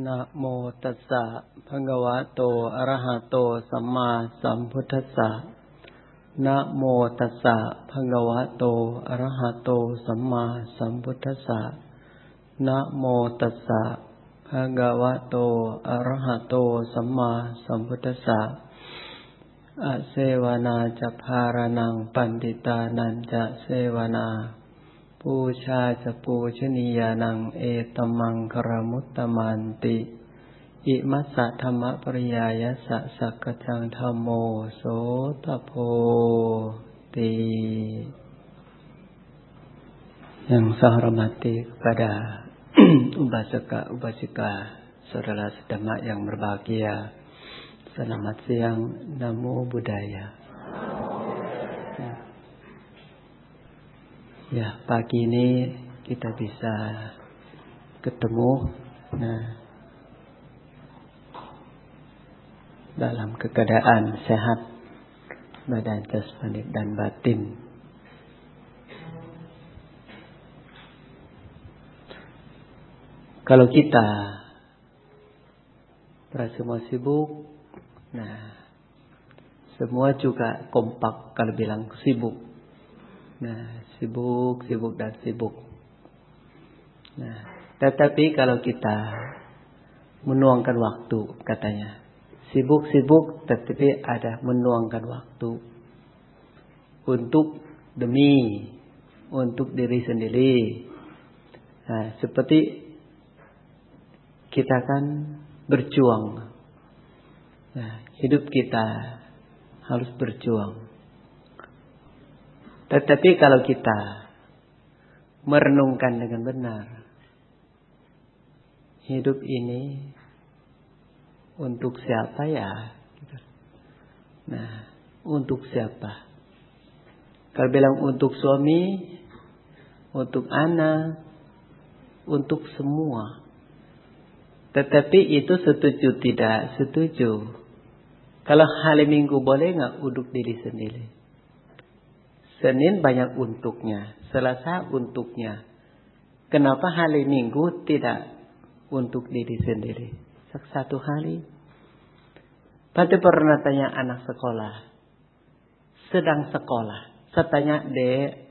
นะโมตัสสะภะคะวะโตอะระหะโตสัมมาสัมพุทธัสสะนะโมตัสสะภะคะวะโตอะระหะโตสัมมาสัมพุทธัสสะนะโมตัสสะภะคะวะโตอะระหะโตสัมมาสัมพุทธัสสะอะเสวนาจะภารนังปันติตานันจะเสวนาปูชาจะปูชนียานังเอตมังคารมุตตมันติอิมัสสะธรรมปริยายัสสะสักจังธัมโมโสตโพติyang saya hormati kepada ubasaka saudara sedema yang berbahagia, selamat siang, namo buddhaya. Ya, pagi ini kita bisa ketemu dalam keadaan sehat badan jasmani dan batin. Kalau kita semua sibuk, semua juga kompak kalau bilang sibuk. Sibuk dan sibuk. Tetapi kalau kita menuangkan waktu, katanya sibuk tetapi ada menuangkan waktu untuk diri sendiri. Seperti kita kan berjuang. Hidup kita harus berjuang. Tetapi kalau kita merenungkan dengan benar, hidup ini untuk siapa ya? Untuk siapa? Kalau bilang untuk suami, untuk anak, untuk semua. Tetapi itu setuju tidak setuju. Kalau hari Minggu boleh nggak untuk diri sendiri? Senin banyak untuknya, Selasa untuknya. Kenapa hari Minggu tidak untuk diri sendiri? Satu hari. Pada pernah tanya anak sekolah, sedang sekolah. Saya tanya, Dek,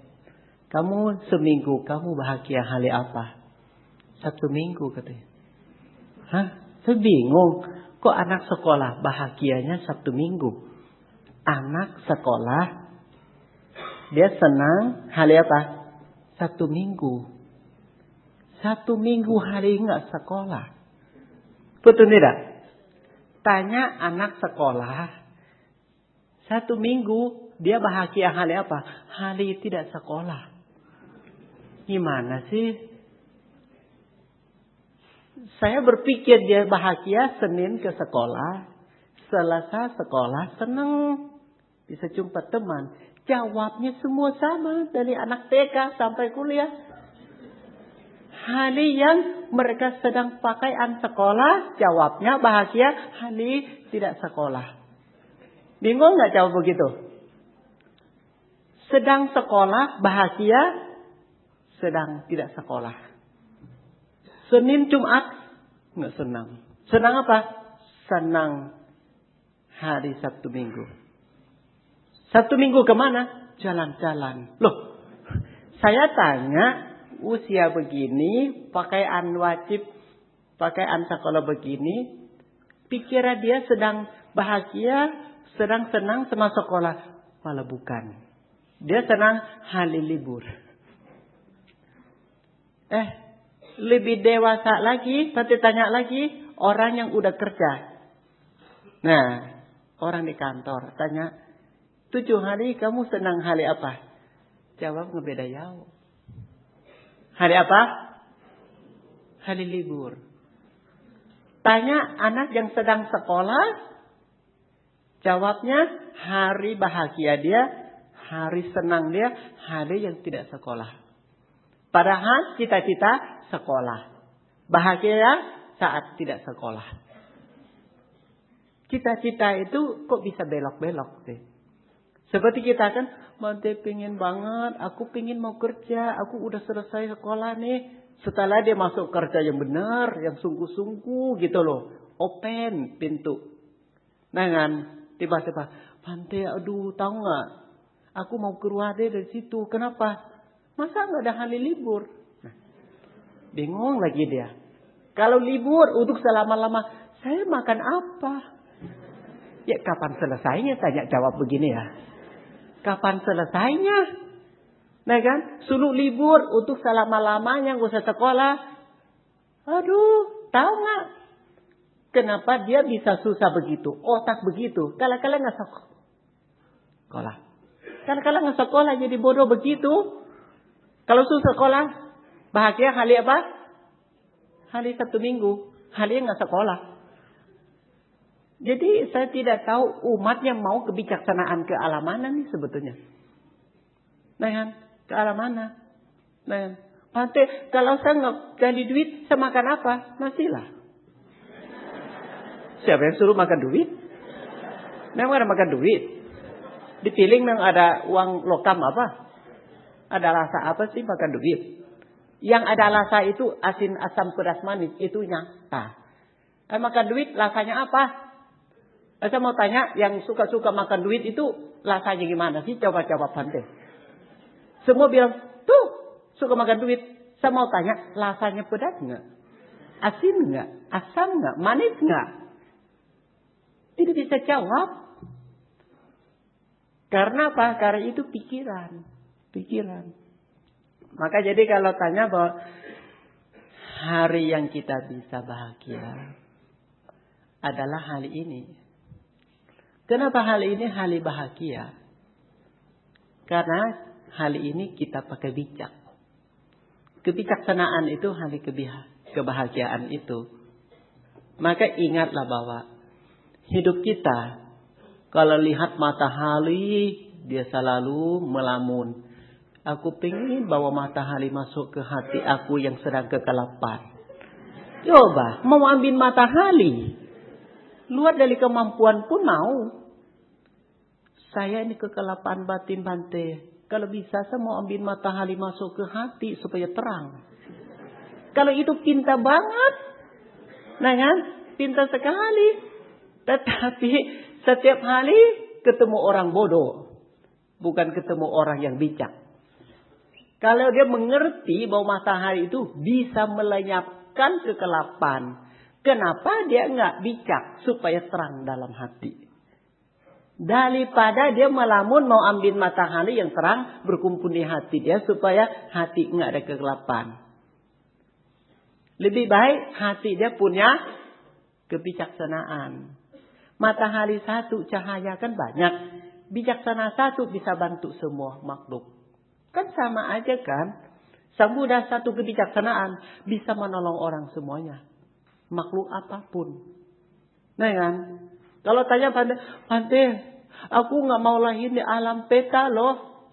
kamu seminggu kamu bahagia hari apa? Sabtu Minggu katanya. Hah? Saya bingung. Kok anak sekolah bahagianya Sabtu Minggu? Anak sekolah dia senang hari apa? Sabtu Minggu. Sabtu Minggu hari enggak sekolah. Betul tidak? Tanya anak sekolah. Sabtu Minggu dia bahagia hari apa? Hari tidak sekolah. Gimana sih? Saya berpikir dia bahagia Senin ke sekolah. Selasa sekolah senang. Bisa jumpa teman. Jawabnya semua sama. Dari anak TK sampai kuliah. Hari yang mereka sedang pakaian sekolah. Jawabnya bahagia. Hari tidak sekolah. Bingung gak jawab begitu? Sedang sekolah bahagia. Sedang tidak sekolah. Senin Jumat gak senang. Senang apa? Senang hari Sabtu Minggu. Sabtu Minggu kemana? Jalan-jalan. Loh, saya tanya usia begini, pakaian wajib, pakaian sekolah begini, pikiran dia sedang bahagia, sedang senang sama sekolah. Malah bukan. Dia senang hari libur. Lebih dewasa lagi, tapi tanya lagi orang yang udah kerja. Orang di kantor tanya, 7 hari kamu senang hari apa? Jawab ngebeda jauh. Hari apa? Hari libur. Tanya anak yang sedang sekolah. Jawabnya hari bahagia dia, hari senang dia, hari yang tidak sekolah. Padahal cita-cita sekolah. Bahagia saat tidak sekolah. Cita-cita itu kok bisa belok-belok sih? Seperti kita kan, Mante pengen banget, aku pengen mau kerja, aku udah selesai sekolah nih. Setelah dia masuk kerja yang benar, yang sungguh-sungguh gitu loh. Open pintu. Nah kan, tiba-tiba, Bante, aduh tahu nggak? Aku mau keluar dari situ. Kenapa? Masa nggak ada hari libur? Nah, bingung lagi dia. Kalau libur untuk selama-lama, saya makan apa? Ya kapan selesainya? Tanya jawab begini ya. Kapan selesainya? Nah kan, suruh libur untuk selama-lamanya nggak usah sekolah. Aduh, tahu nggak? Kenapa dia bisa susah begitu? Otak begitu. Kala-kala nggak sekolah. Kala-kala nggak sekolah jadi bodoh begitu. Kalau susah sekolah, bahagia hari apa? Hari Sabtu Minggu. Hari nggak sekolah. Jadi saya tidak tahu umatnya mau kebijaksanaan ke arah mana nih sebetulnya. Nah kan, ke arah mana? Nah kan, Bante, kalau saya nggak jadi duit, saya makan apa? Nasilah. Siapa yang suruh makan duit? Memang ada makan duit. Di piring memang ada uang lokam apa? Ada rasa apa sih makan duit? Yang ada rasa itu asin, asam, pedas, manis. Itu nyata. Makan duit rasanya apa? Saya mau tanya, yang suka-suka makan duit itu rasanya gimana sih? Coba jawab Bante. Semua bilang, tuh suka makan duit. Saya mau tanya, rasanya pedas nggak? Asin nggak? Asam nggak? Manis nggak? Tidak bisa jawab. Karena apa? Karena itu pikiran. Maka jadi kalau tanya bahwa hari yang kita bisa bahagia adalah hari ini. Kenapa hari ini hari bahagia? Karena hari ini kita pakai bijak. Kebijaksanaan itu hari kebahagiaan itu. Maka ingatlah bahwa hidup kita, kalau lihat matahari, dia selalu melamun. Aku pengen bawa matahari masuk ke hati aku yang sedang kegelapan. Coba, mau ambil matahari. Luar dari kemampuan pun mau. Saya ini kegelapan batin Bante. Kalau bisa saya mau ambil matahari masuk ke hati supaya terang. Kalau itu pintar banget. Nah kan, pintar sekali. Tetapi setiap hari ketemu orang bodoh. Bukan ketemu orang yang bijak. Kalau dia mengerti bahwa matahari itu bisa melenyapkan kegelapan. Kenapa dia nggak bijak supaya terang dalam hati? Daripada dia melamun mau ambil matahari yang terang berkumpul di hati dia supaya hati nggak ada kegelapan. Lebih baik hati dia punya kebijaksanaan. Matahari satu cahaya kan banyak. Bijaksana satu bisa bantu semua makhluk. Kan sama aja kan. Semudah satu kebijaksanaan bisa menolong orang semuanya. Makhluk apapun. Nah kan. Kalau tanya Bante, aku nggak mau lahir di alam peta loh.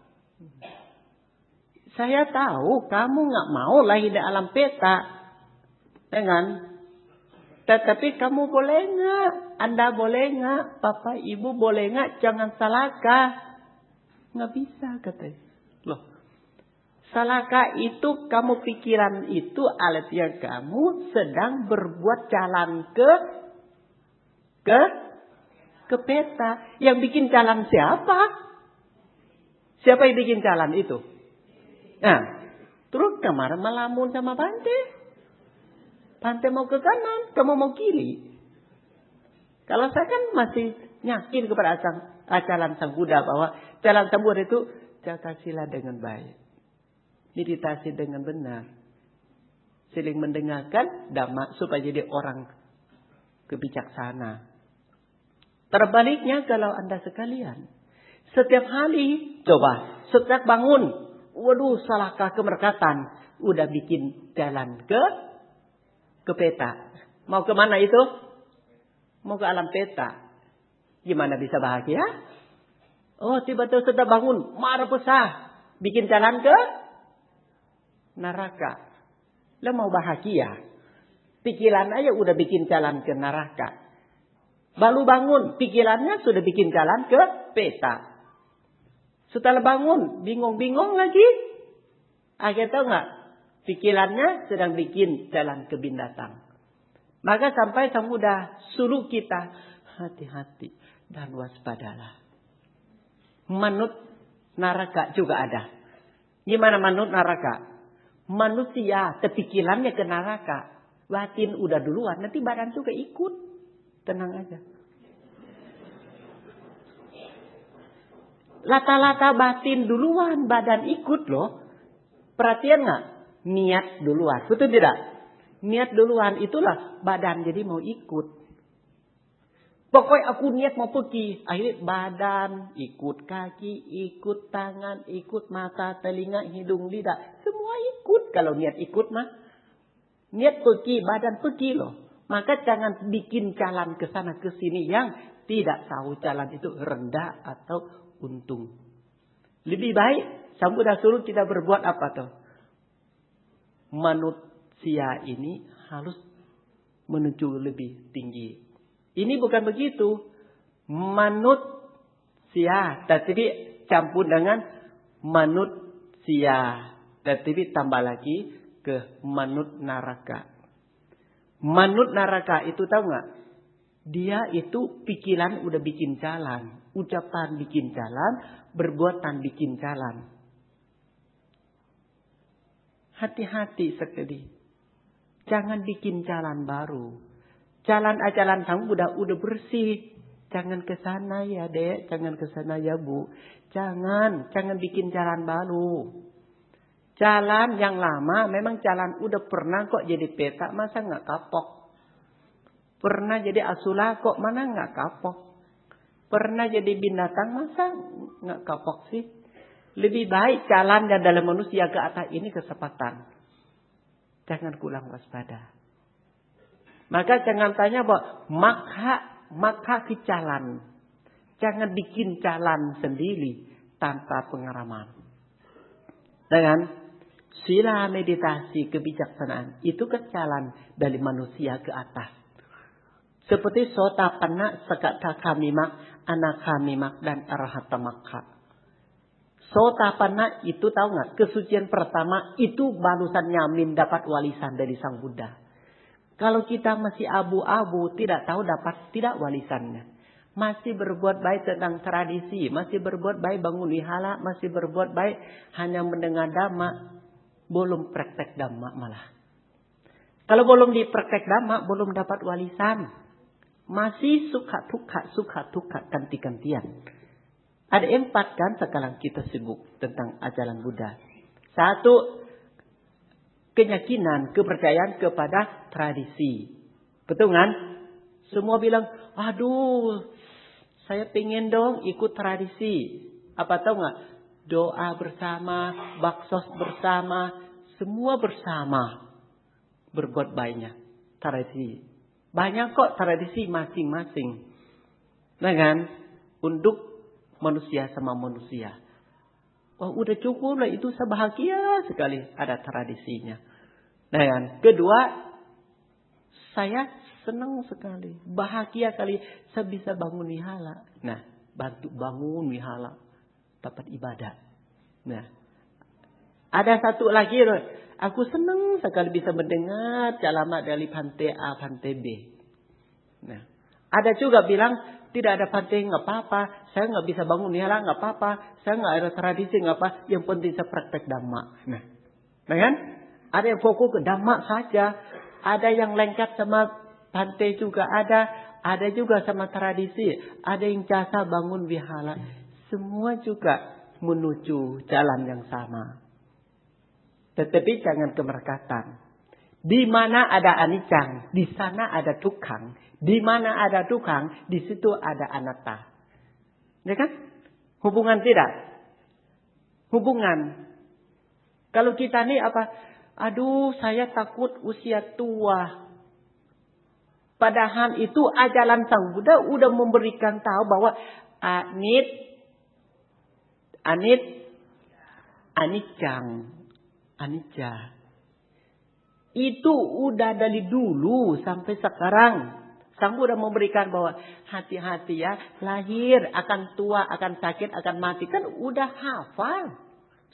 Saya tahu kamu nggak mau lahir di alam peta. Nah kan. Tetapi kamu boleh nggak? Anda boleh nggak? Bapak Ibu boleh nggak? Jangan salahkah? Nggak bisa katanya. Loh, salahkah itu kamu pikiran itu alat yang kamu sedang berbuat jalan ke peta. Yang bikin jalan siapa? Siapa yang bikin jalan itu? Nah, terus kemarin melamun sama Bante. Bante mau ke kanan, kamu mau kiri. Kalau saya kan masih yakin kepada ajaran Sang Buddha bahwa jalan Sang Buddha itu jaga sila dengan baik. Meditasi dengan benar. Saling mendengarkan dhamma supaya jadi orang kebijaksana. Terbaliknya kalau Anda sekalian. Setiap hari, coba. Setiap bangun. Waduh, salahkah kemerkatan. Udah bikin jalan ke peta. Mau ke mana itu? Mau ke alam peta. Gimana bisa bahagia? Oh, tiba-tiba sudah bangun. Marah besar. Bikin jalan ke neraka. Lo mau bahagia? Pikiran aja udah bikin jalan ke neraka. Baru bangun. Pikirannya sudah bikin jalan ke peta. Setelah bangun. Bingung-bingung lagi. Akhirnya tahu nggak? Pikirannya sedang bikin jalan ke binatang. Maka sampai Sang Buddha suruh kita hati-hati dan waspadalah. Manut neraka juga ada. Gimana manut neraka? Manusia kepikirannya ke neraka. Batin udah duluan, nanti badan juga ikut. Tenang aja. Lata-lata batin duluan, badan ikut loh. Perhatian nggak? Niat duluan, betul tidak? Niat duluan, itulah badan jadi mau ikut. Pokoknya aku niat mau pergi. Akhirnya badan ikut, kaki ikut, tangan ikut, mata, telinga, hidung, lidah. Semua ikut. Kalau niat ikut mah. Niat pergi, badan pergi loh. Maka jangan bikin jalan ke sana ke sini yang tidak tahu jalan itu rendah atau untung. Lebih baik, Sang Buddha suruh kita berbuat apa tuh? Manusia ini harus menuju lebih tinggi. Ini bukan begitu. Manusia. Tetapi campur dengan manusia. Tetapi tambah lagi ke manut naraka. Manut naraka itu tahu nggak? Dia itu pikiran udah bikin jalan. Ucapan bikin jalan. Berbuatan bikin jalan. Hati-hati sekali. Jangan bikin jalan baru. Jalan ajaran Sang Buddha udah bersih. Jangan ke sana ya dek. Jangan ke sana ya bu. Jangan bikin jalan baru. Jalan yang lama memang jalan udah pernah kok jadi peta. Masa nggak kapok? Pernah jadi asula kok mana nggak kapok? Pernah jadi binatang masa nggak kapok sih? Lebih baik jalan dan dalam manusia ke atas ini kesempatan. Jangan kurang waspada. Maka jangan tanya bahwa maka ke jalan. Jangan bikin jalan sendiri tanpa pengalaman. Dengan sila meditasi kebijaksanaan itu ke jalan dari manusia ke atas. Seperti Sotapanna, Sakadagamimak, Anagamimak dan Arahatamakha. Sotapanna itu tahu nggak? Kesucian pertama itu barusan nyamin dapat warisan dari Sang Buddha. Kalau kita masih abu-abu tidak tahu dapat tidak warisannya. Masih berbuat baik tentang tradisi, masih berbuat baik bangun wihara, masih berbuat baik hanya mendengar dhamma, belum praktek dhamma malah. Kalau belum dipraktek dhamma belum dapat warisan. Masih suka tukha ganti-gantian. Ada 4 kan sekarang kita sibuk tentang ajaran Buddha. 1, keyakinan, kepercayaan kepada tradisi. Betul kan? Semua bilang, aduh, saya pengen dong ikut tradisi. Apa tahu nggak? Doa bersama, baksos bersama, semua bersama. Berbuat baiknya. Tradisi. Banyak kok tradisi masing-masing. Nah kan? Untuk manusia sama manusia. Oh, udah cukup lah itu, saya bahagia sekali ada tradisinya. Nah kan? Kedua, saya senang sekali, bahagia kali saya bisa bangun wihara. Nah, bantu bangun wihara, dapat ibadah. Nah, ada satu lagi, aku senang sekali bisa mendengar ceramah dari Bhante A, Bhante B. Nah, ada juga bilang tidak ada Bhante nggak apa-apa, saya nggak bisa bangun wihara nggak apa-apa, saya nggak ada tradisi nggak apa, yang penting saya praktek dhamma. Nah kan? Ada yang fokus ke dhamma saja, ada yang lengkap sama Bhante juga ada juga sama tradisi, ada yang jasa bangun wihara, semua juga menuju jalan yang sama. Tetapi jangan kemerkatan. Di mana ada anicang, di sana ada tukang. Di mana ada tukang, di situ ada anatta. Ya kan? Hubungan tidak? Hubungan. Kalau kita nih apa? Aduh, saya takut usia tua. Padahal itu ajaran Sang Buddha udah memberikan tahu bahwa anicca. Itu udah dari dulu sampai sekarang. Sang Buddha memberikan bahwa hati-hati ya, lahir akan tua, akan sakit, akan mati. Kan udah hafal.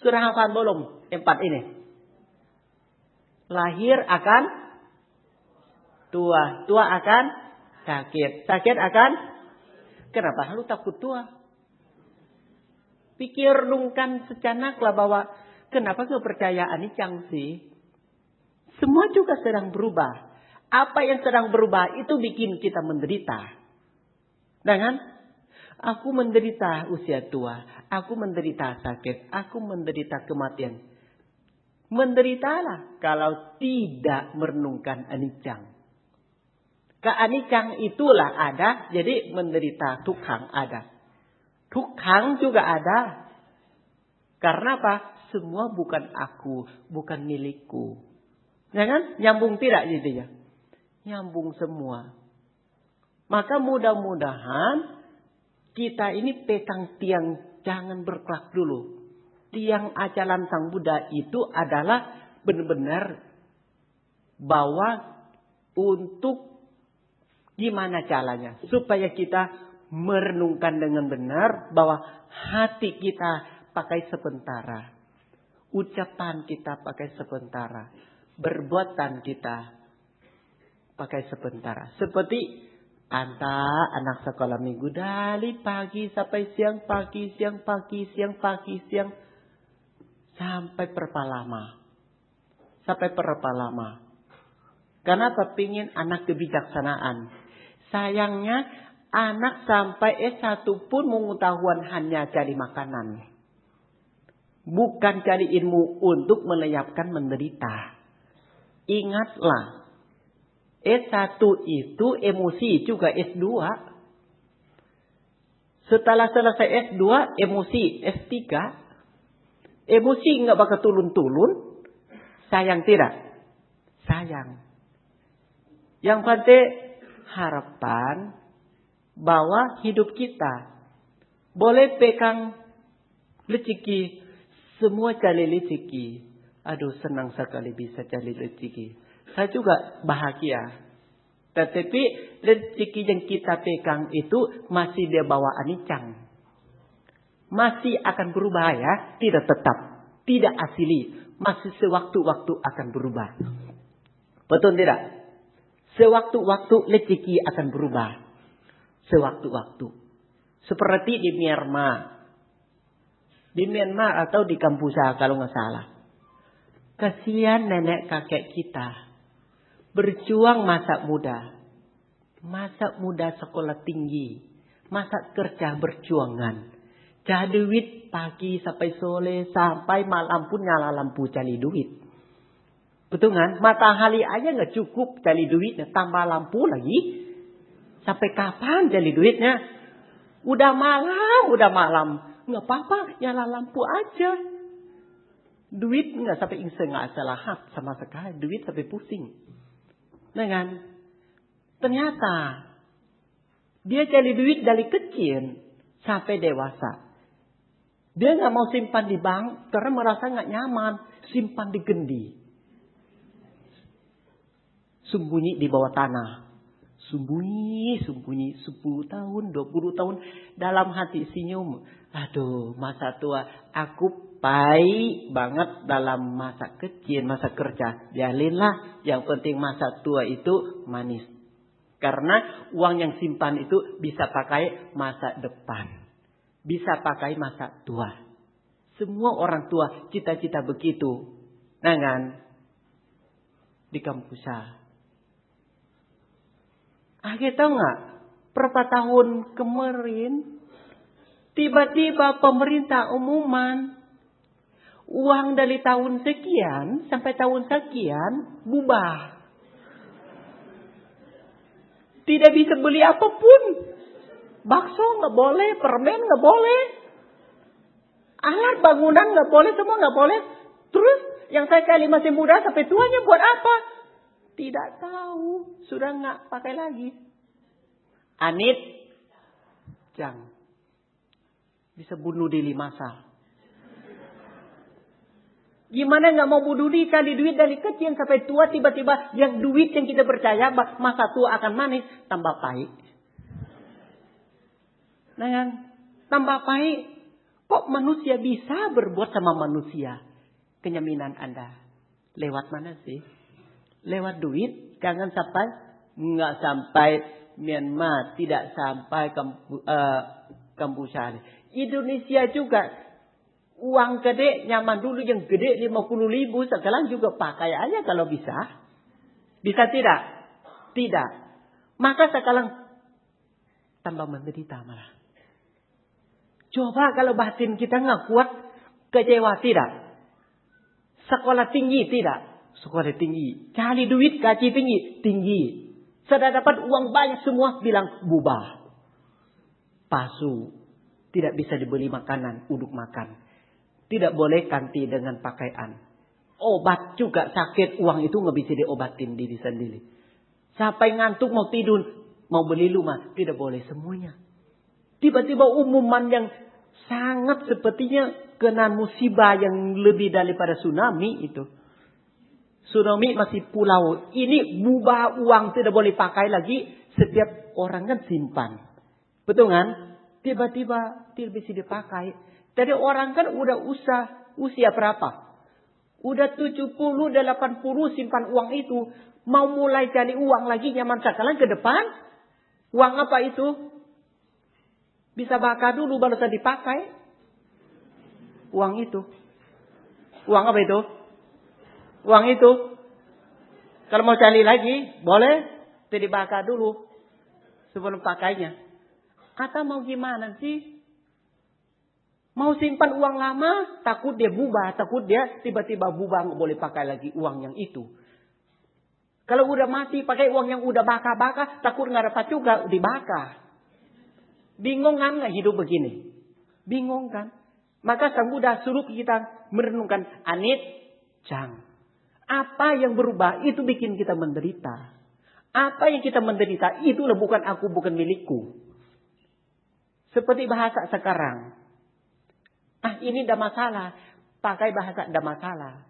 Sudah hafal belum 4 ini? Lahir akan tua. Tua akan sakit. Sakit akan... Kenapa lu takut tua? Pikir dungkan secanaklah bahwa kenapa kepercayaan anicang sih? Semua juga sedang berubah. Apa yang sedang berubah itu bikin kita menderita. Dengan aku menderita usia tua, aku menderita sakit, aku menderita kematian. Menderitalah kalau tidak merenungkan anicang. Keanicang itulah ada, jadi menderita tukhang ada. Tukhang juga ada. Karena apa? Semua bukan aku, bukan milikku. Ya kan? Nyambung tidak gitu ya? Nyambung semua. Maka mudah-mudahan kita ini pegang tiang, jangan berkelak dulu. Tiang ajaran Sang Buddha itu adalah benar-benar bahwa untuk gimana caranya supaya kita merenungkan dengan benar bahwa hati kita pakai sementara, ucapan kita pakai sementara, perbuatan kita pakai sementara. Seperti anak sekolah minggu dari pagi sampai siang, pagi, siang, pagi, siang, pagi, siang. Sampai berapa lama? Sampai berapa lama? Kenapa pingin anak kebijaksanaan? Sayangnya anak sampai S1 pun pengetahuan hanya cari makanan. Bukan cari ilmu untuk melenyapkan menderita. Ingatlah. S1 itu emosi juga S2. Setelah selesai S2, emosi S3. Emosi nggak bakal turun-turun. Sayang tidak? Sayang. Yang penting harapan bahwa hidup kita boleh pegang rezeki. Semua cari rezeki. Aduh, senang sekali bisa cari rezeki. Saya juga bahagia. Tetapi rezeki yang kita pegang itu masih dia bawa anicang. Masih akan berubah ya. Tidak tetap. Tidak asli. Masih sewaktu-waktu akan berubah. Betul tidak? Sewaktu-waktu rezeki akan berubah. Sewaktu-waktu. Seperti di Myanmar. Di Myanmar atau di Kampuja kalau nggak salah. Kasihan nenek kakek kita. Berjuang masa muda. Masa muda sekolah tinggi. Masa kerja berjuangan. Cari duit pagi sampai sore. Sampai malam pun nyala lampu cari duit. Betul kan? Matahari aja nggak cukup cari duitnya. Tambah lampu lagi. Sampai kapan cari duitnya? Udah malam. Nggak apa-apa. Nyala lampu aja. Duit nggak sampai inseng. Nggak salah sama sekali. Duit sampai pusing. Dengan ternyata dia cari duit dari kecil sampai dewasa. Dia nggak mau simpan di bank karena merasa nggak nyaman. Simpan di gendi. Sembunyi di bawah tanah. Sembunyi 10 tahun, 20 tahun dalam hati senyum. Aduh, masa tua aku baik banget dalam masa kecil, masa kerja. Jalinlah, yang penting masa tua itu manis. Karena uang yang simpan itu bisa pakai masa depan. Bisa pakai masa tua. Semua orang tua cita-cita begitu. Nah kan? Di kampusnya. Akhirnya tahu nggak? Berapa tahun kemarin tiba-tiba pemerintah umuman uang dari tahun sekian sampai tahun sekian berubah. Tidak bisa beli apapun. Bakso nggak boleh, permen nggak boleh, alat bangunan nggak boleh, semua nggak boleh. Terus yang saya kali masih muda sampai tuanya buat apa? Tidak tahu. Sudah nggak pakai lagi. Anit. Jangan. Bisa bunuh diri massal. Gimana nggak mau bunuh diri? Cari duit dari kecil sampai tua. Tiba-tiba yang duit yang kita percaya masa tua akan manis. Tambah pahit. Nah kan? Tambah pahit. Kok manusia bisa berbuat sama manusia? Kenyaminan Anda. Lewat mana sih? lewat duit. Jangan sampai, nggak sampai Myanmar, tidak sampai Kampuchea. Indonesia juga uang gede, nyaman dulu yang gede 50.000, sekarang juga pakai aja kalau bisa. Bisa tidak? Tidak. Maka sekarang tambah menderita malah. Coba kalau batin kita nggak kuat, kecewa tidak? Sekolah tinggi tidak? Sekolah tinggi. Cari duit, gaji tinggi. Sudah dapat uang banyak semua, bilang bubar. Palsu. Tidak bisa dibeli makanan, uduk makan. Tidak boleh ganti dengan pakaian. Obat juga sakit, uang itu nggak bisa diobatin diri sendiri. Sampai ngantuk mau tidur, mau beli rumah, tidak boleh semuanya. Tiba-tiba umuman yang sangat sepertinya kena musibah yang lebih daripada tsunami itu. Tsunami masih pulau. Ini bubar uang tidak boleh pakai lagi. Setiap orang kan simpan. Betul kan? Tiba-tiba tidak bisa dipakai. Jadi orang kan udah usia berapa? Udah 70, 80 simpan uang itu. Mau mulai cari uang lagi nyaman sekarang ke depan. Uang apa itu? Bisa bakar dulu baru bisa dipakai. Uang itu. Uang apa itu? Uang itu. Kalau mau cari lagi, boleh. Jadi bakar dulu. Sebelum pakainya. Atau mau gimana sih? Mau simpan uang lama, takut dia bubar. Takut dia tiba-tiba bubar, nggak boleh pakai lagi uang yang itu. Kalau udah mati, pakai uang yang udah bakar-bakar, takut nggak dapat juga, dibakar. Bingung kan nggak hidup begini? Bingung kan? Maka Sang Buddha suruh kita merenungkan anicca. Apa yang berubah itu bikin kita menderita. Apa yang kita menderita itulah bukan aku, bukan milikku. Seperti bahasa sekarang. Ini dah masalah. Pakai bahasa dah masalah.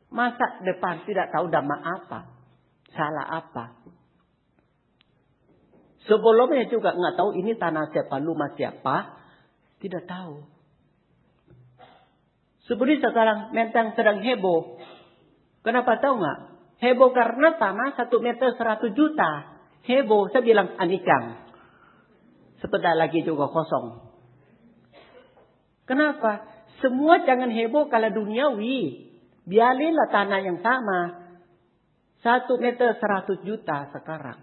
Masa depan tidak tahu dhamma apa. Salah apa. Sebelumnya juga nggak tahu ini tanah siapa, rumah siapa. Tidak tahu. Seperti sekarang Menteng sedang heboh. Kenapa tahu nggak? Heboh karena tanah 1 meter 100 juta. Heboh. Saya bilang anicca. Sebentar lagi juga kosong. Kenapa? Semua jangan heboh kalau duniawi. Biarlah tanah yang sama. 1 meter 100 juta sekarang.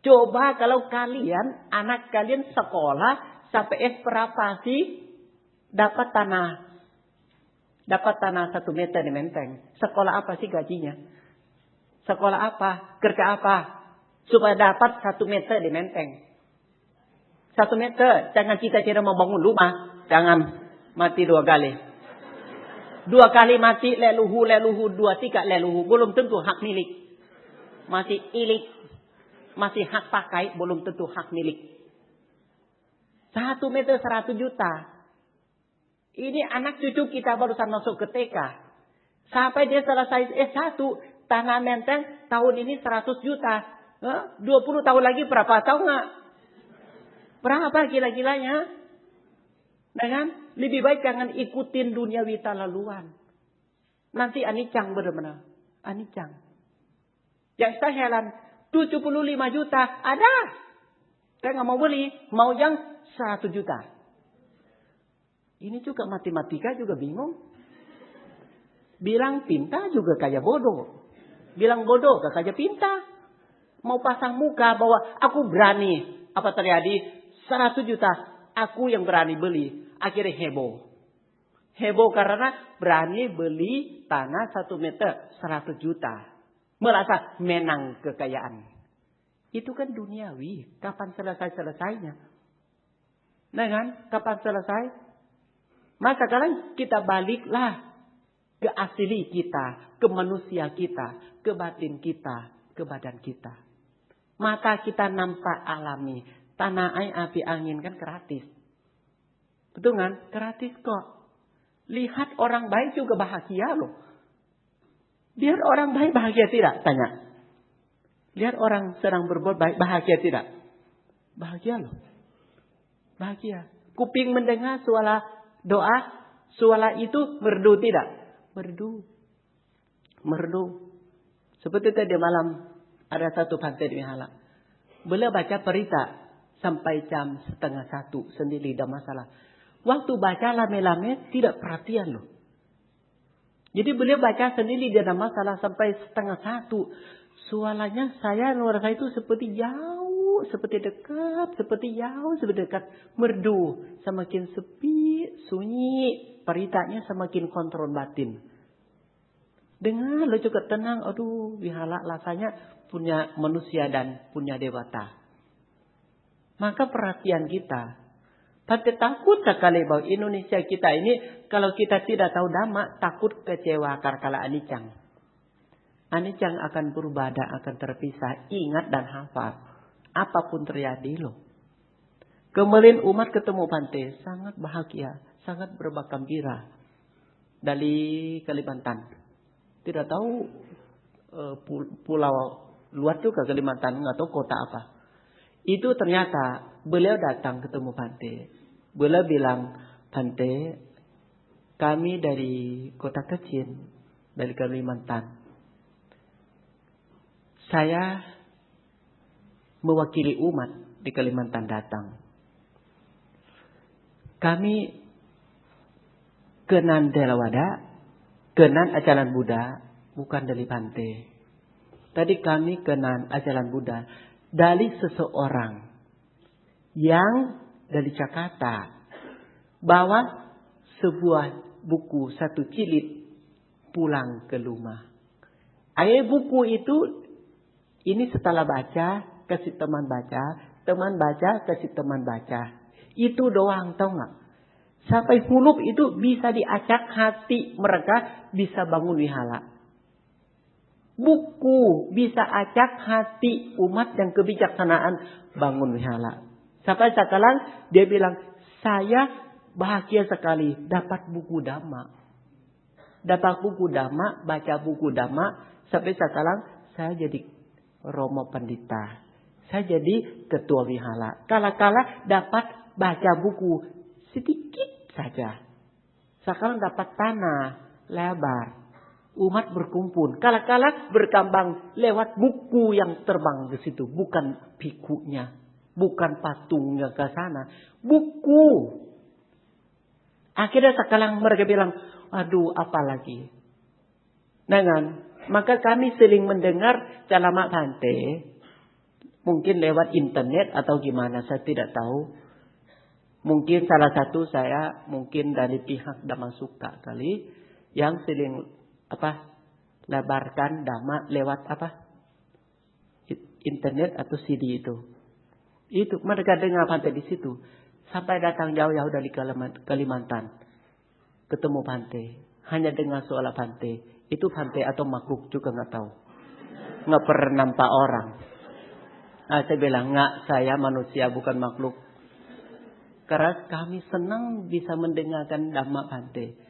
Coba kalau kalian, anak kalian sekolah sampai berapa sih dapat tanah? Dapat tanah 1 meter di Menteng. Sekolah apa sih gajinya? Sekolah apa? Kerja apa? Supaya dapat 1 meter di Menteng. 1 meter. Jangan cita-cita mau bangun rumah. Jangan mati 2 kali. 2 kali mati, leluhu, 2, 3 leluhu. Belum tentu hak milik. Masih ilik. Masih hak pakai, belum tentu hak milik. 1 meter 100 juta. Ini anak cucu kita barusan masuk ke TK. Sampai dia selesai S1, tanah Menteng tahun ini 100 juta. 20 tahun lagi berapa? Tahu nggak? Berapa gila-gilanya? Dengan lebih baik jangan ikutin duniawi laluan. Nanti anicca benar-benar. Anicca. Yang saya heran, 75 juta ada. Saya nggak mau beli, mau yang 100 juta. Ini juga matematika juga bingung. Bilang pintar juga kayak bodoh. Bilang bodoh gak kayak pintar. Mau pasang muka bahwa aku berani. Apa terjadi? 100 juta. Aku yang berani beli. Akhirnya heboh. Heboh karena berani beli tanah 1 meter 100 juta. Merasa menang kekayaan. Itu kan duniawi. Kapan selesai-selesainya? Nah kan? Kapan selesai? Maka sekarang kita baliklah ke asli kita. Ke manusia kita. Ke batin kita. Ke badan kita. Maka kita nampak alami. Tanah air api angin kan gratis. Betul kan? Gratis kok. Lihat orang baik juga bahagia loh. Lihat orang baik bahagia tidak? Tanya. Lihat orang sedang berbuat baik bahagia tidak? Bahagia loh. Bahagia. Kuping mendengar suara doa. Suara itu merdu tidak? Merdu. Merdu. Seperti tadi malam ada satu pantai di Mihala. Beliau baca berita sampai jam 12:30 sendiri, tidak masalah. Waktu baca lame-lame tidak perhatian loh. Jadi beliau baca sendiri dia ada masalah sampai 12:30. Suaranya saya merasa itu seperti jauh, seperti dekat, seperti jauh, seperti dekat. Merdu, semakin sepi, sunyi, beritanya semakin kontrol batin. Dengar lo juga tenang, aduh Mihala rasanya punya manusia dan punya dewata. Maka perhatian kita. Tapi takut sekali bahwa Indonesia kita ini, kalau kita tidak tahu dhamma, takut kecewa karena anicang. Anicang akan berubah dan akan terpisah. Ingat dan hafal. Apapun terjadi loh. Kemarin umat ketemu pantai. Sangat bahagia. Sangat berbakambira. Dari Kalimantan. Tidak tahu pulau luar juga Kalimantan. Nggak tahu kota apa. Itu ternyata beliau datang ketemu Bante. Beliau bilang, Bante, kami dari kota kecil, dari Kalimantan. Saya mewakili umat di Kalimantan datang. Kami kenan Delawada, kenan ajaran Buddha, bukan dari Bante. Tadi kami kenan ajaran Buddha dari seseorang yang dari Jakarta bawa sebuah buku satu jilid pulang ke rumah. Buku itu ini setelah baca kasih teman baca kasih teman baca. Itu doang, tahu nggak? Sampai huruf itu bisa diacak hati mereka bisa bangun wihala. Buku bisa acak hati umat yang kebijaksanaan bangun wihala. Sampai sekarang dia bilang, saya bahagia sekali dapat buku dhamma. Dapat buku dhamma, baca buku dhamma. Sampai sekarang saya jadi Romo Pandita. Saya jadi ketua wihala. Kala-kala dapat baca buku sedikit saja. Sekarang dapat tanah lebar. Umat berkumpul. Kala-kala berkembang lewat buku yang terbang ke situ. Bukan bikunya. Bukan patungnya ke sana. Buku. Akhirnya sekarang mereka bilang, aduh apalagi. Dengan maka kami sering mendengar ceramah Bante. Mungkin lewat internet atau gimana. Saya tidak tahu. Mungkin salah satu saya. Mungkin dari pihak Dhamma Sukha kali. Yang sering lebarkan dhamma lewat internet atau CD itu mereka dengar Bante di situ sampai datang jauh-jauh dari Kalimantan ketemu Bante hanya dengar soal Bante itu Bante atau makhluk juga nggak tahu nggak pernah nampak orang. Saya bilang nggak, saya manusia bukan makhluk karena kami senang bisa mendengarkan dhamma Bante.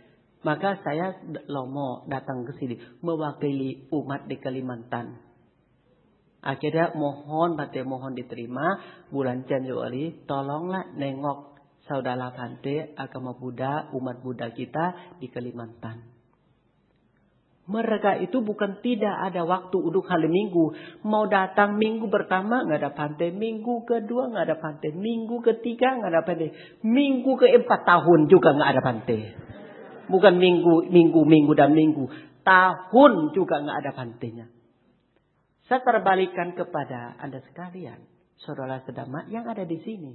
Maka saya lomo datang ke sini mewakili umat di Kalimantan. Akhirnya mohon diterima bulan Januari tolonglah nengok saudara Bante agama Buddha umat Buddha kita di Kalimantan. Mereka itu bukan tidak ada waktu untuk hari Minggu. Mau datang minggu pertama nggak ada Bante, minggu kedua nggak ada Bante, minggu ketiga nggak ada Bante, minggu keempat tahun juga nggak ada Bante. Bukan minggu dan minggu. Tahun juga nggak ada Bantenya. Saya terbalikan kepada Anda sekalian. Saudara sedama yang ada di sini.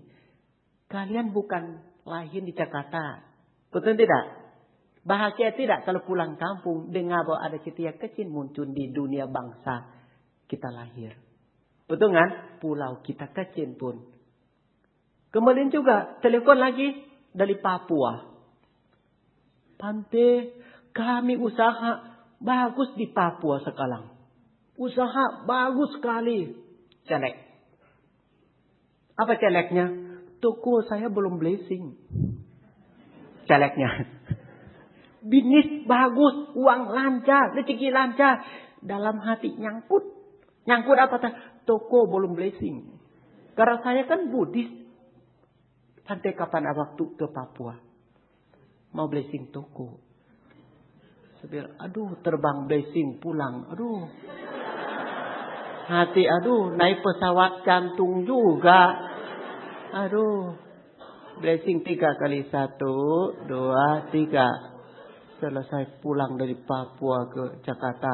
Kalian bukan lahir di Jakarta. Betul tidak? Bahagia tidak kalau pulang kampung. Dengar bahwa ada ketiak kecil muncul di dunia bangsa. Kita lahir. Betul kan? Pulau kita kecil pun. Kemudian juga telepon lagi dari Papua. Bante, kami usaha bagus di Papua sekarang. Usaha bagus sekali. Celek. Apa celeknya? Toko saya belum blessing. Celeknya. Bisnis bagus, uang lancar, rezeki lancar. Dalam hati nyangkut. Nyangkut apa? Toko belum blessing. Karena saya kan Buddhis. Bante kapan waktu ke Papua? Mau blessing toko. Saya bilang, aduh terbang blessing pulang. Aduh. Hati, aduh, naik pesawat jantung juga. Aduh. Blessing 3 kali 1, 2, 3. Selesai pulang dari Papua ke Jakarta.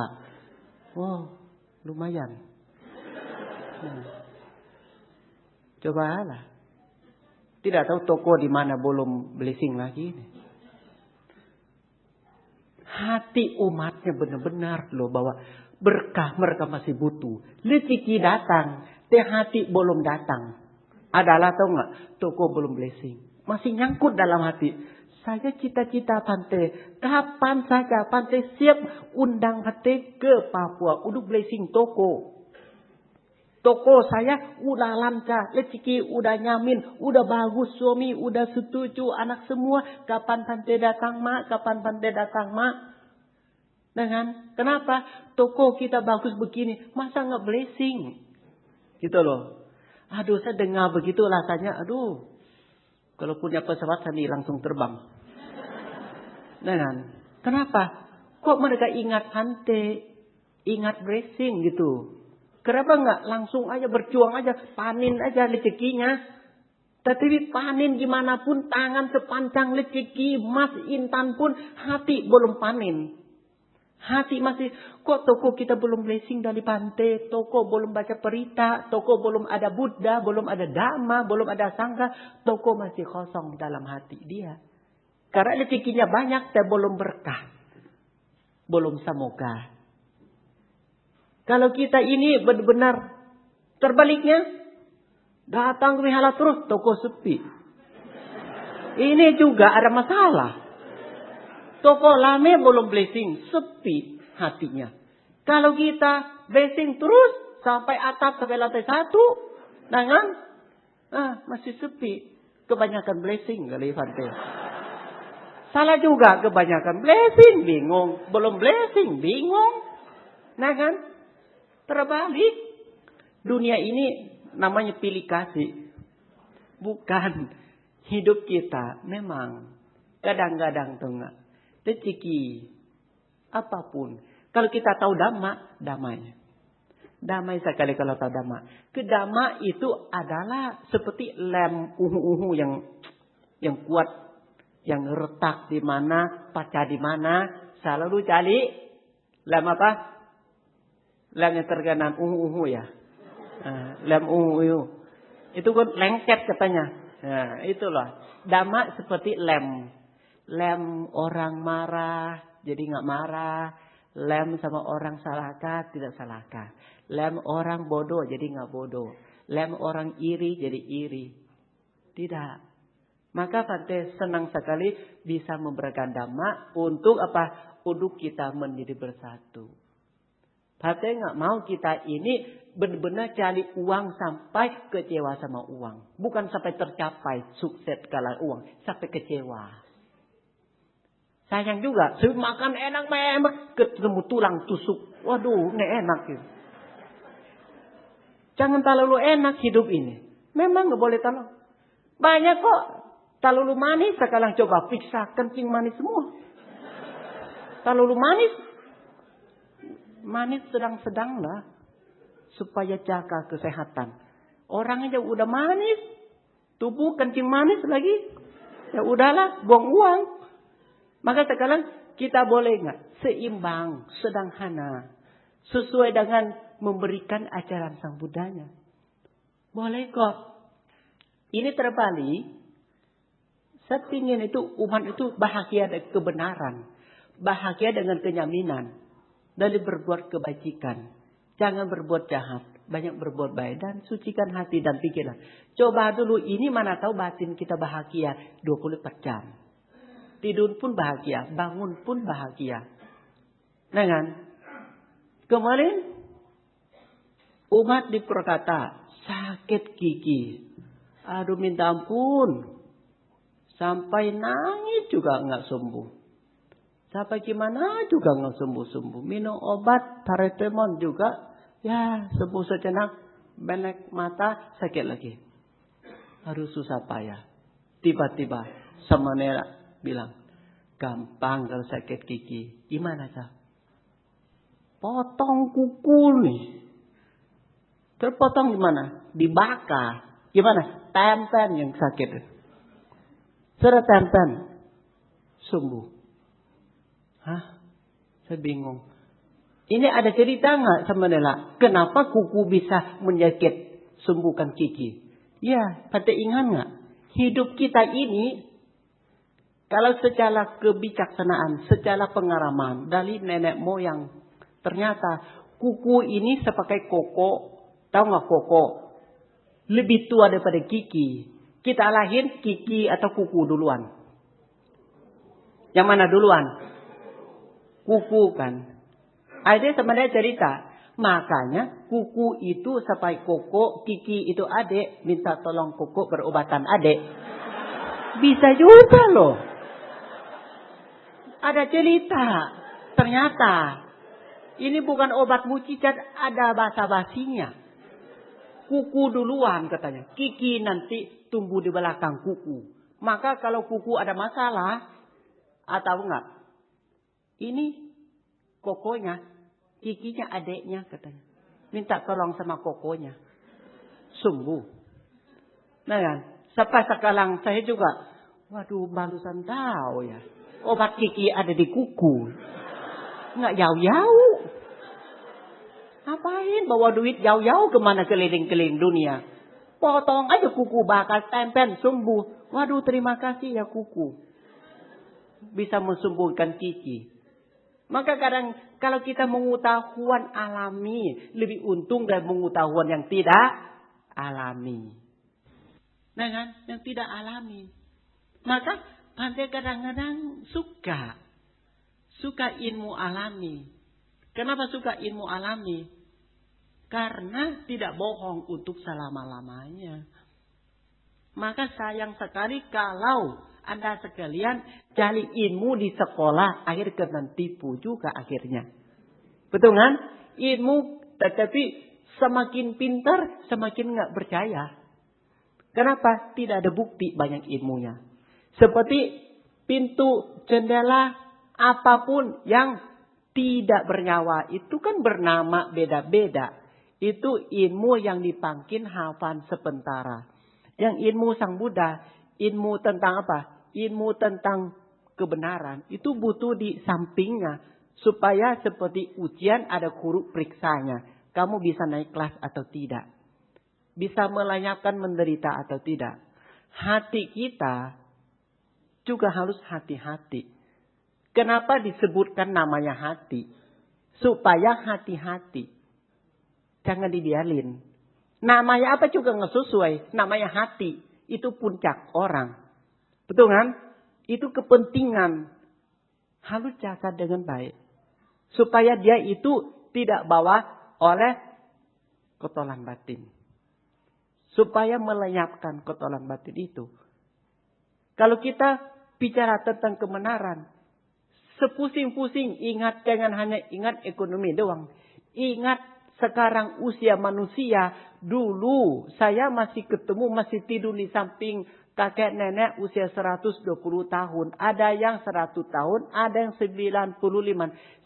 Wow, lumayan. Cobalah. Tidak tahu toko di mana belum blessing lagi. Hati umatnya benar-benar loh bahwa berkah mereka masih butuh. Rezeki datang, hati belum datang. Adalah tahu nggak? Toko belum blessing. Masih nyangkut dalam hati. Saya cita-cita Pante. Kapan saja Pante siap undang Pante ke Papua. Udah blessing toko. Toko saya udah lancar. Rezeki udah nyamin. Udah bagus suami. Udah setuju anak semua. Kapan Pante datang mak? Kapan Pante datang mak? Dengan kenapa? Toko kita bagus begini. Masa nggak blessing? Gitu loh. Aduh, saya dengar begitu rasanya. Aduh. Kalau punya pesawat saya langsung terbang. Dengan kenapa? Kok mereka ingat Pante? Ingat blessing gitu. Kenapa nggak langsung aja berjuang aja. Panen aja rezekinya. Tetapi panen gimana pun. Tangan sepanjang rezeki. Mas intan pun hati belum panen. Hati masih. Kok toko kita belum blessing dari Pante. Toko belum baca berita. Toko belum ada Buddha. Belum ada Dhamma. Belum ada Sangha. Toko masih kosong dalam hati dia. Karena rezekinya banyak. Saya belum berkah. Belum samoga. Kalau kita ini benar-benar terbaliknya. Datang ke wihara terus. Toko sepi. Ini juga ada masalah. Toko lama belum blessing. Sepi hatinya. Kalau kita blessing terus. Sampai atap sampai lantai 1. Dengan. Masih sepi. Kebanyakan blessing kali Pante. Salah juga. Kebanyakan blessing. Bingung. Belum blessing. Bingung. Nah kan. Terbalik. Dunia ini namanya pilih kasih. Bukan. Hidup kita memang. Kadang-kadang tuh enggak. Rezeki. Apapun. Kalau kita tahu Dhamma. Damai. Damai sekali kalau tahu Dhamma. Kedamma itu adalah seperti lem ungu-ungu yang kuat. Yang retak di mana. Pecah di mana. Selalu cari. Lem apa? Lem yang tergenang ungu-ungu ya. Lem ungu-ungu. Itu kan lengket katanya. Nah, itulah. Dhamma seperti lem. Lem orang marah. Jadi nggak marah. Lem sama orang salahkah. Tidak salahkah. Lem orang bodoh. Jadi nggak bodoh. Lem orang iri. Jadi iri. Tidak. Maka Pante senang sekali bisa memberikan Dhamma. Untuk apa? Untuk kita menjadi bersatu. Pante nggak mau kita ini benar-benar cari uang sampai kecewa sama uang. Bukan sampai tercapai sukses kalah uang. Sampai kecewa. Sayang juga. Makan enak memang. Ketemu tulang tusuk. Waduh, nggak enak. Gitu. Jangan terlalu enak hidup ini. Memang nggak boleh terlalu. Banyak kok. Terlalu manis. Sekarang coba periksa kencing manis semua. Terlalu manis. Manis sedang-sedang lah. Supaya jaga kesehatan. Orang aja udah manis. Tubuh kencing manis lagi. Ya udahlah. Buang uang. Maka sekarang kita boleh nggak? Seimbang. Sederhana. Sesuai dengan memberikan ajaran Sang Buddhanya. Boleh kok. Ini terbalik. Saya ingin itu umat itu bahagia dengan kebenaran. Bahagia dengan kenyaminan. Dari berbuat kebajikan. Jangan berbuat jahat. Banyak berbuat baik. Dan sucikan hati dan pikiran. Coba dulu ini mana tahu batin kita bahagia. 24 jam. Tidur pun bahagia. Bangun pun bahagia. Nah kan? Kemarin. Umat diperkata. Sakit gigi. Aduh minta ampun. Sampai nangis juga nggak sembuh. Sampai gimana juga nggak sembuh-sembuh. Minum obat paracetamol juga. Ya sembuh sejenak. Benek mata sakit lagi. Harus susah payah. Tiba-tiba semenera bilang. Gampang kalau sakit gigi. Gimana sah? Potong kuku nih. Terpotong di mana? Dibakar. Gimana? Tempen yang sakit. Sudah tempen. Sembuh. Hah? Saya bingung. Ini ada cerita nggak sama Nela? Kenapa kuku bisa menyakit sembuhkan kiki? Ya, pada ingat nggak? Hidup kita ini, kalau secara kebijaksanaan, secara pengalaman dari nenek moyang, ternyata kuku ini sebagai koko. Tahu nggak koko? Lebih tua daripada kiki. Kita lahir kiki atau kuku duluan. Yang mana duluan? Kuku kan. Ada sebenarnya cerita. Makanya kuku itu sampai koko, kiki itu adik. Minta tolong koko berobatan adik. Bisa juga loh. Ada cerita. Ternyata. Ini bukan obat mujizat. Ada basa-basinya. Kuku duluan katanya. Kiki nanti tumbuh di belakang kuku. Maka kalau kuku ada masalah. Atau enggak. Ini kokonya, kikinya adeknya katanya. Minta tolong sama kokonya. Sembuh. Nah kan, sampai sekarang saya juga, waduh barusan tahu ya. Obat kiki ada di kuku. Nggak jauh-jauh. Ngapain bawa duit jauh-jauh kemana keliling-keliling dunia. Potong aja kuku bakal tempen sembuh. Waduh terima kasih ya kuku. Bisa mensembuhkan kiki. Maka kadang kalau kita mengetahuan alami. Lebih untung dari mengetahuan yang tidak alami. Nah kan? Yang tidak alami. Maka pandai kadang-kadang suka. Suka ilmu alami. Kenapa suka ilmu alami? Karena tidak bohong untuk selama-lamanya. Maka sayang sekali kalau Anda sekalian cari ilmu di sekolah, akhir kena tipu juga akhirnya. Betul kan? Ilmu, tetapi semakin pintar, semakin nggak percaya. Kenapa? Tidak ada bukti banyak ilmunya. Seperti pintu, jendela, apapun yang tidak bernyawa, itu kan bernama beda-beda. Itu ilmu yang dipanggil hafal sementara. Yang ilmu Sang Buddha, ilmu tentang apa? Ilmu tentang kebenaran itu butuh di sampingnya supaya seperti ujian ada huruf periksanya. Kamu bisa naik kelas atau tidak? Bisa melenyapkan menderita atau tidak? Hati kita juga harus hati-hati. Kenapa disebutkan namanya hati? Supaya hati-hati. Jangan dibiarin. Namanya apa juga nggak sesuai. Namanya hati. Itu puncak orang. Betul kan? Itu kepentingan. Harus jaga dengan baik. Supaya dia itu tidak bawa oleh kotoran batin. Supaya melenyapkan kotoran batin itu. Kalau kita bicara tentang kebenaran. Sepusing-pusing ingat, jangan hanya ingat ekonomi doang. Ingat sekarang usia manusia. Dulu saya masih ketemu, masih tidur di samping kakek nenek usia 120 tahun. Ada yang 100 tahun, ada yang 95.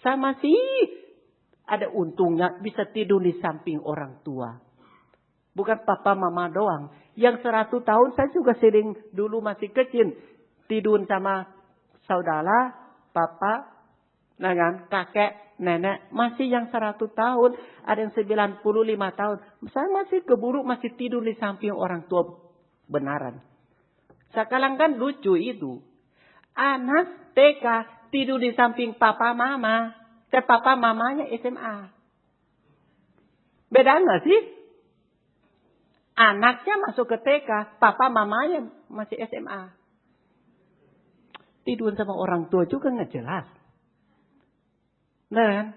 Saya masih ada untungnya bisa tidur di samping orang tua. Bukan papa mama doang. Yang 100 tahun saya juga sering dulu masih kecil. Tidur sama saudara, papa, nah kan, kakek, nenek. Masih yang 100 tahun, ada yang 95 tahun. Saya masih keburu masih tidur di samping orang tua benaran. Sekarang kan lucu itu. Anak TK tidur di samping papa mama. Papa mamanya SMA. Beda nggak sih? Anaknya masuk ke TK. Papa mamanya masih SMA. Tidur sama orang tua juga nggak jelas. Dan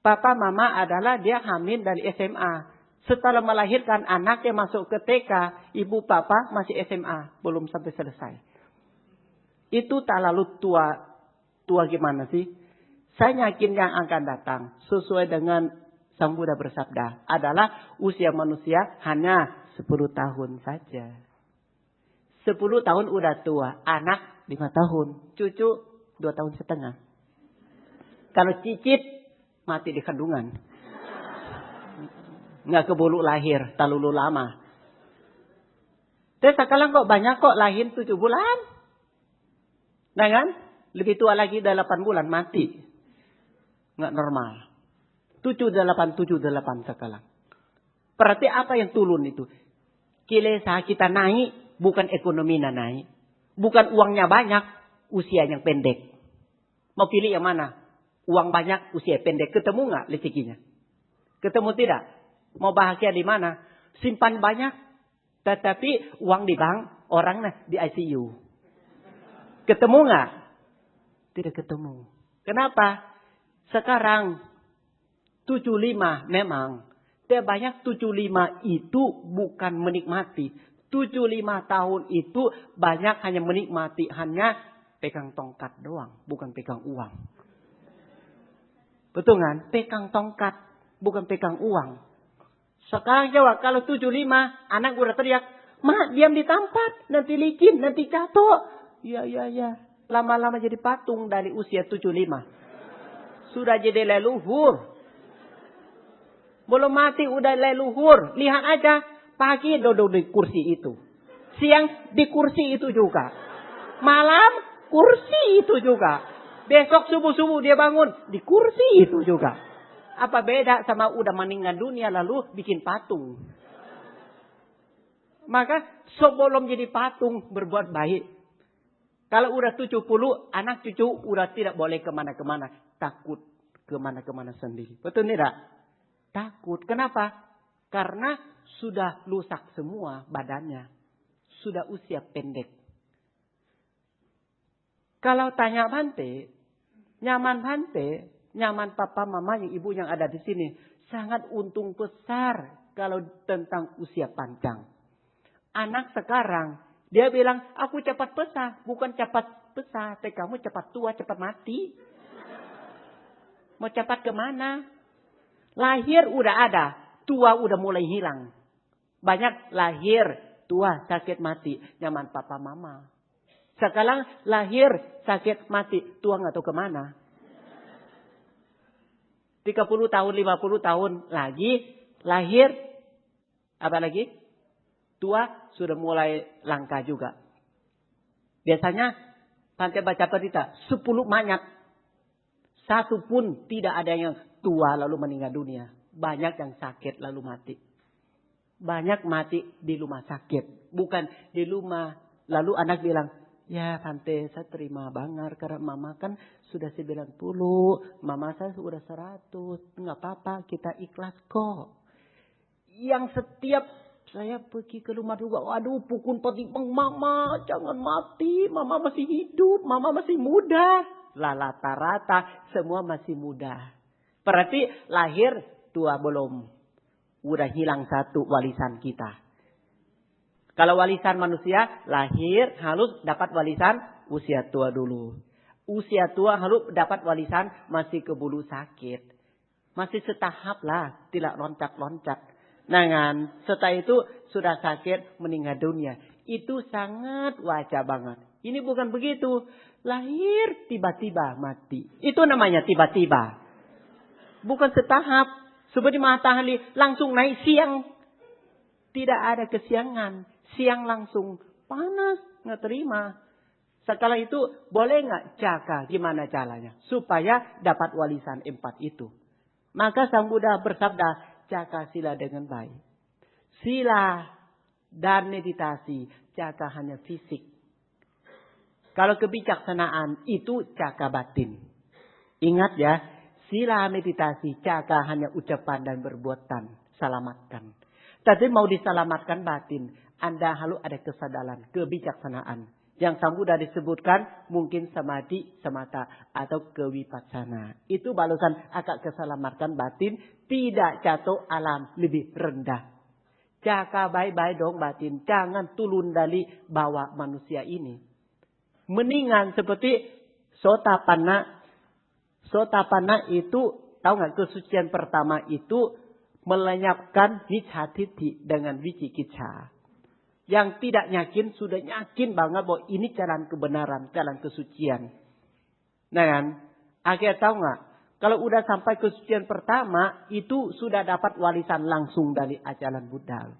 papa mama adalah dia hamil dari SMA. Setelah melahirkan anaknya masuk ke TK, ibu papa masih SMA, belum sampai selesai. Itu tak lalu tua gimana sih? Saya yakin yang akan datang sesuai dengan Sang Buddha bersabda adalah usia manusia hanya 10 tahun saja. 10 tahun udah tua, anak 5 tahun, cucu 2 tahun setengah. Kalau cicit mati di kandungan. nggak keburu lahir, terlalu lama. Tapi sekarang kok banyak kok lahir 7 bulan. Nah kan? Lebih tua lagi 8 bulan mati. Nggak normal. 78 sekarang. Berarti apa yang turun itu? Kilesa kita naik, bukan ekonominya naik. Bukan uangnya banyak, usia yang pendek. Mau pilih yang mana? Uang banyak, usia pendek. Ketemu nggak rezekinya? Ketemu tidak? Mau bahagia di mana? Simpan banyak. Tetapi uang di bank, orang di ICU. Ketemu nggak? Tidak ketemu. Kenapa? Sekarang 75 memang. Tapi banyak 75 itu bukan menikmati. 75 tahun itu banyak hanya menikmati. Hanya pegang tongkat doang. Bukan pegang uang. Betul kan? Pegang tongkat. Bukan pegang uang. Sekarang jawab, kalau 75, anak udah teriak, "Mak, diam di tempat, nanti licin, nanti jatuh." Ya. Lama-lama jadi patung dari usia 75. Sudah jadi leluhur. Belum mati udah leluhur. Lihat aja, pagi duduk di kursi itu. Siang di kursi itu juga. Malam kursi itu juga. Besok subuh-subuh dia bangun di kursi itu juga. Apa beda sama udah meninggal dunia lalu bikin patung? Maka sebelum jadi patung berbuat baik. Kalau udah 70, anak cucu udah tidak boleh kemana-kemana. Takut kemana-kemana sendiri. Betul tidak? Takut. Kenapa? Karena sudah rusak semua badannya. Sudah usia pendek. Kalau tanya Bante, nyaman Bante, nyaman papa, mama, yang ibu yang ada di sini. Sangat untung besar kalau tentang usia panjang. Anak sekarang, dia bilang, aku cepat besar. Bukan cepat besar, tapi kamu cepat tua, cepat mati. Mau cepat kemana? Lahir udah ada, tua udah mulai hilang. Banyak lahir, tua, sakit, mati. Nyaman papa, mama. Sekarang lahir, sakit, mati. Tua nggak tahu kemana. 30 tahun, 50 tahun lagi, lahir, apa lagi? Tua, sudah mulai langka juga. Biasanya, Bante baca berita, 10 mayat. Satu pun tidak ada yang tua lalu meninggal dunia. Banyak yang sakit lalu mati. Banyak mati di rumah sakit. Bukan di rumah. Lalu anak bilang, ya Bante, saya terima banget karena mama kan sudah 90, mama saya sudah 100. Enggak apa-apa, kita ikhlas kok. Yang setiap saya pergi ke rumah juga, waduh pukul petimpang, mama jangan mati, mama masih hidup, mama masih muda. Lah rata-rata semua masih muda. Berarti lahir tua belum. Udah hilang satu warisan kita. Kalau warisan manusia, lahir harus dapat warisan usia tua dulu. Usia tua harus dapat warisan masih keburu sakit. Masih setahap lah, tidak loncat-loncat. Nah kan, setelah itu sudah sakit meninggal dunia. Itu sangat wajar banget. Ini bukan begitu. Lahir tiba-tiba mati. Itu namanya tiba-tiba. Bukan setahap. Seperti matahari langsung naik siang. Tidak ada kesiangan. Siang langsung panas, nggak terima. Setelah itu boleh nggak jaga gimana caranya supaya dapat warisan 4 itu. Maka Sang Buddha bersabda, jaga sila dengan baik. Sila dan meditasi jaga hanya fisik. Kalau kebijaksanaan itu jaga batin. Ingat ya, sila meditasi jaga hanya ucapan dan perbuatan. Selamatkan. Tapi mau diselamatkan batin, Anda harus ada kesadaran, kebijaksanaan. Yang Sang Buddha disebutkan mungkin samadhi semata atau kewipassana. Itu balasan akan keselamatkan batin, tidak jatuh alam lebih rendah. Jaga baik-baik dong batin, jangan turun dari bawah manusia ini. Mendingan seperti Sotapanna. Sotapanna itu, tahu nggak kesucian pertama itu melenyapkan miccathiti dengan vicikicca. Yang tidak yakin sudah yakin banget bahwa ini jalan kebenaran, jalan kesucian. Nah kan, akhirnya tahu nggak? Kalau udah sampai kesucian pertama, itu sudah dapat warisan langsung dari ajaran Buddha.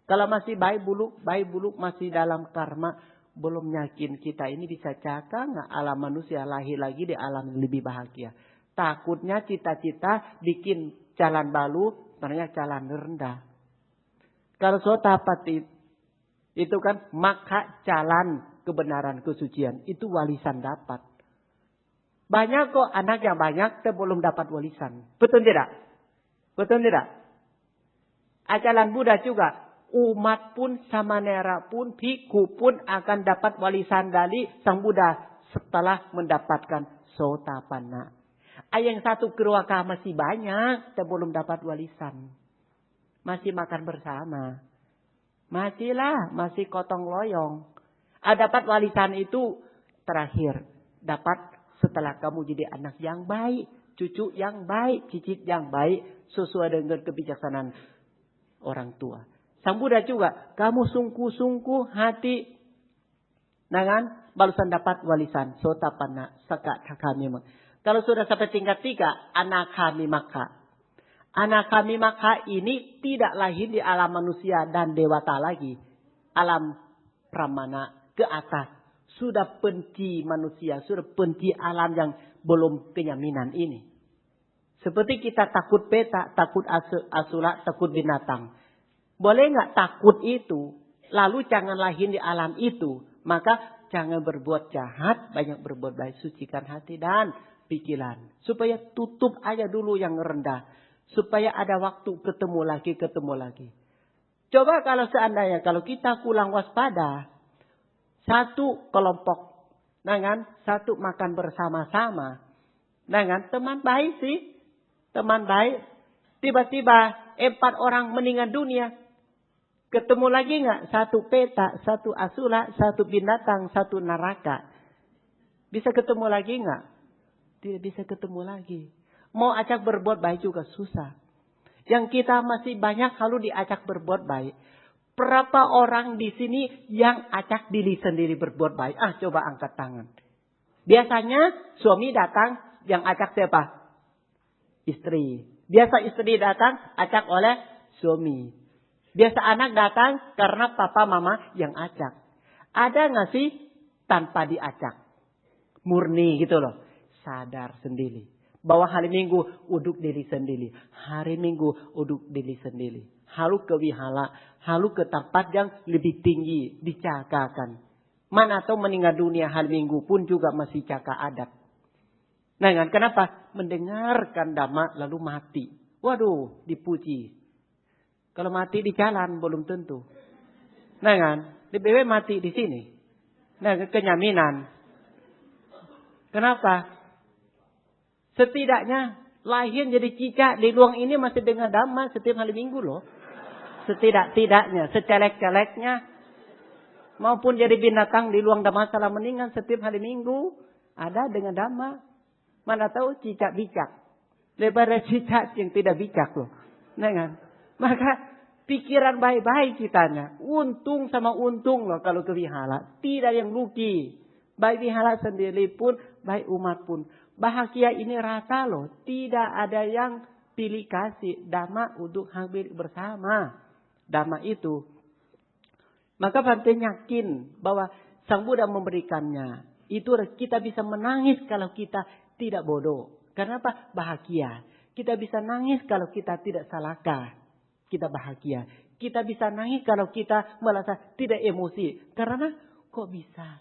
Kalau masih bayi buluk masih dalam karma, belum yakin kita ini bisa caka nggak alam manusia lahir lagi di alam yang lebih bahagia. Takutnya cita-cita bikin jalan balu, ternyata jalan rendah. Kalau sotapati itu kan maka jalan kebenaran kesucian, itu warisan dapat. Banyak kok anak yang banyak tapi belum dapat warisan. Betul tidak? Betul tidak? Ajaran Buddha juga. Umat pun, samanera pun, bhikkhu pun akan dapat warisan dari Sang Buddha setelah mendapatkan sotapanna. Yang satu keluarga masih banyak tapi belum dapat warisan. Masih makan bersama. Masih gotong royong. Dapat warisan itu terakhir. Dapat setelah kamu jadi anak yang baik, cucu yang baik, cicit yang baik, sesuai dengan kebijaksanaan orang tua. Sang Buddha juga, kamu sungguh-sungguh hati, dengan barusan dapat warisan, sotapanna, sakadagami. Kalau sudah sampai tingkat 3, anagami maka. Anagami maka ini tidak lahir di alam manusia dan dewata lagi. Alam pramana ke atas. Sudah benci manusia, sudah benci alam yang belum kenyaminan ini. Seperti kita takut peta, takut asura, takut binatang. Boleh nggak takut itu, lalu jangan lahir di alam itu. Maka jangan berbuat jahat, banyak berbuat baik, sucikan hati dan pikiran. Supaya tutup aja dulu yang rendah. Supaya ada waktu ketemu lagi. Coba kalau seandainya, kalau kita kurang waspada. Satu kelompok, satu makan bersama-sama, teman baik sih, teman baik. Tiba-tiba 4 orang meninggal dunia, ketemu lagi nggak? Satu peta, satu asura, satu binatang, satu neraka. Bisa ketemu lagi nggak? Tidak bisa ketemu lagi. Mau ajak berbuat baik juga susah. Yang kita masih banyak kalau diajak berbuat baik. Berapa orang di sini yang ajak diri sendiri berbuat baik? Coba angkat tangan. Biasanya suami datang, yang ajak siapa? Istri. Biasa istri datang, ajak oleh suami. Biasa anak datang karena papa mama yang ajak. Ada nggak sih tanpa diajak? Murni gitu loh. Sadar sendiri. Bahwa hari Minggu uduk diri sendiri. Hari Minggu uduk diri sendiri. Halu ke wihala, halu ke tempat yang lebih tinggi, dicakakan. Mana atau meninggal dunia hari Minggu pun juga masih caka adat. Kenapa? Mendengarkan dhamma lalu mati. Waduh, dipuji. Kalau mati di jalan belum tentu. Lebih baik mati di sini. Kenyaminan. Kenapa? Setidaknya lahir jadi cicak di ruang ini masih dengar dhamma setiap hari Minggu loh. Setidak-tidaknya, secelek-celeknya. Maupun jadi binatang di ruang dhamma salah meninggal setiap hari Minggu. Ada dengan dhamma. Mana tahu cicak bijak. Lebar cicak yang tidak bijak loh. Maka pikiran baik-baik kitanya. Untung sama untung loh kalau ke wihala. Tidak yang rugi. Baik wihala sendiri pun, baik umat pun. Bahagia ini rata loh. Tidak ada yang pilih kasih. Dhamma untuk hadir bersama. Dhamma itu. Maka penting yakin bahwa Sang Buddha memberikannya. Itu kita bisa menangis kalau kita tidak bodoh. Karena apa? Bahagia. Kita bisa nangis kalau kita tidak salahkah. Kita bahagia. Kita bisa nangis kalau kita merasa tidak emosi. Karena kok bisa?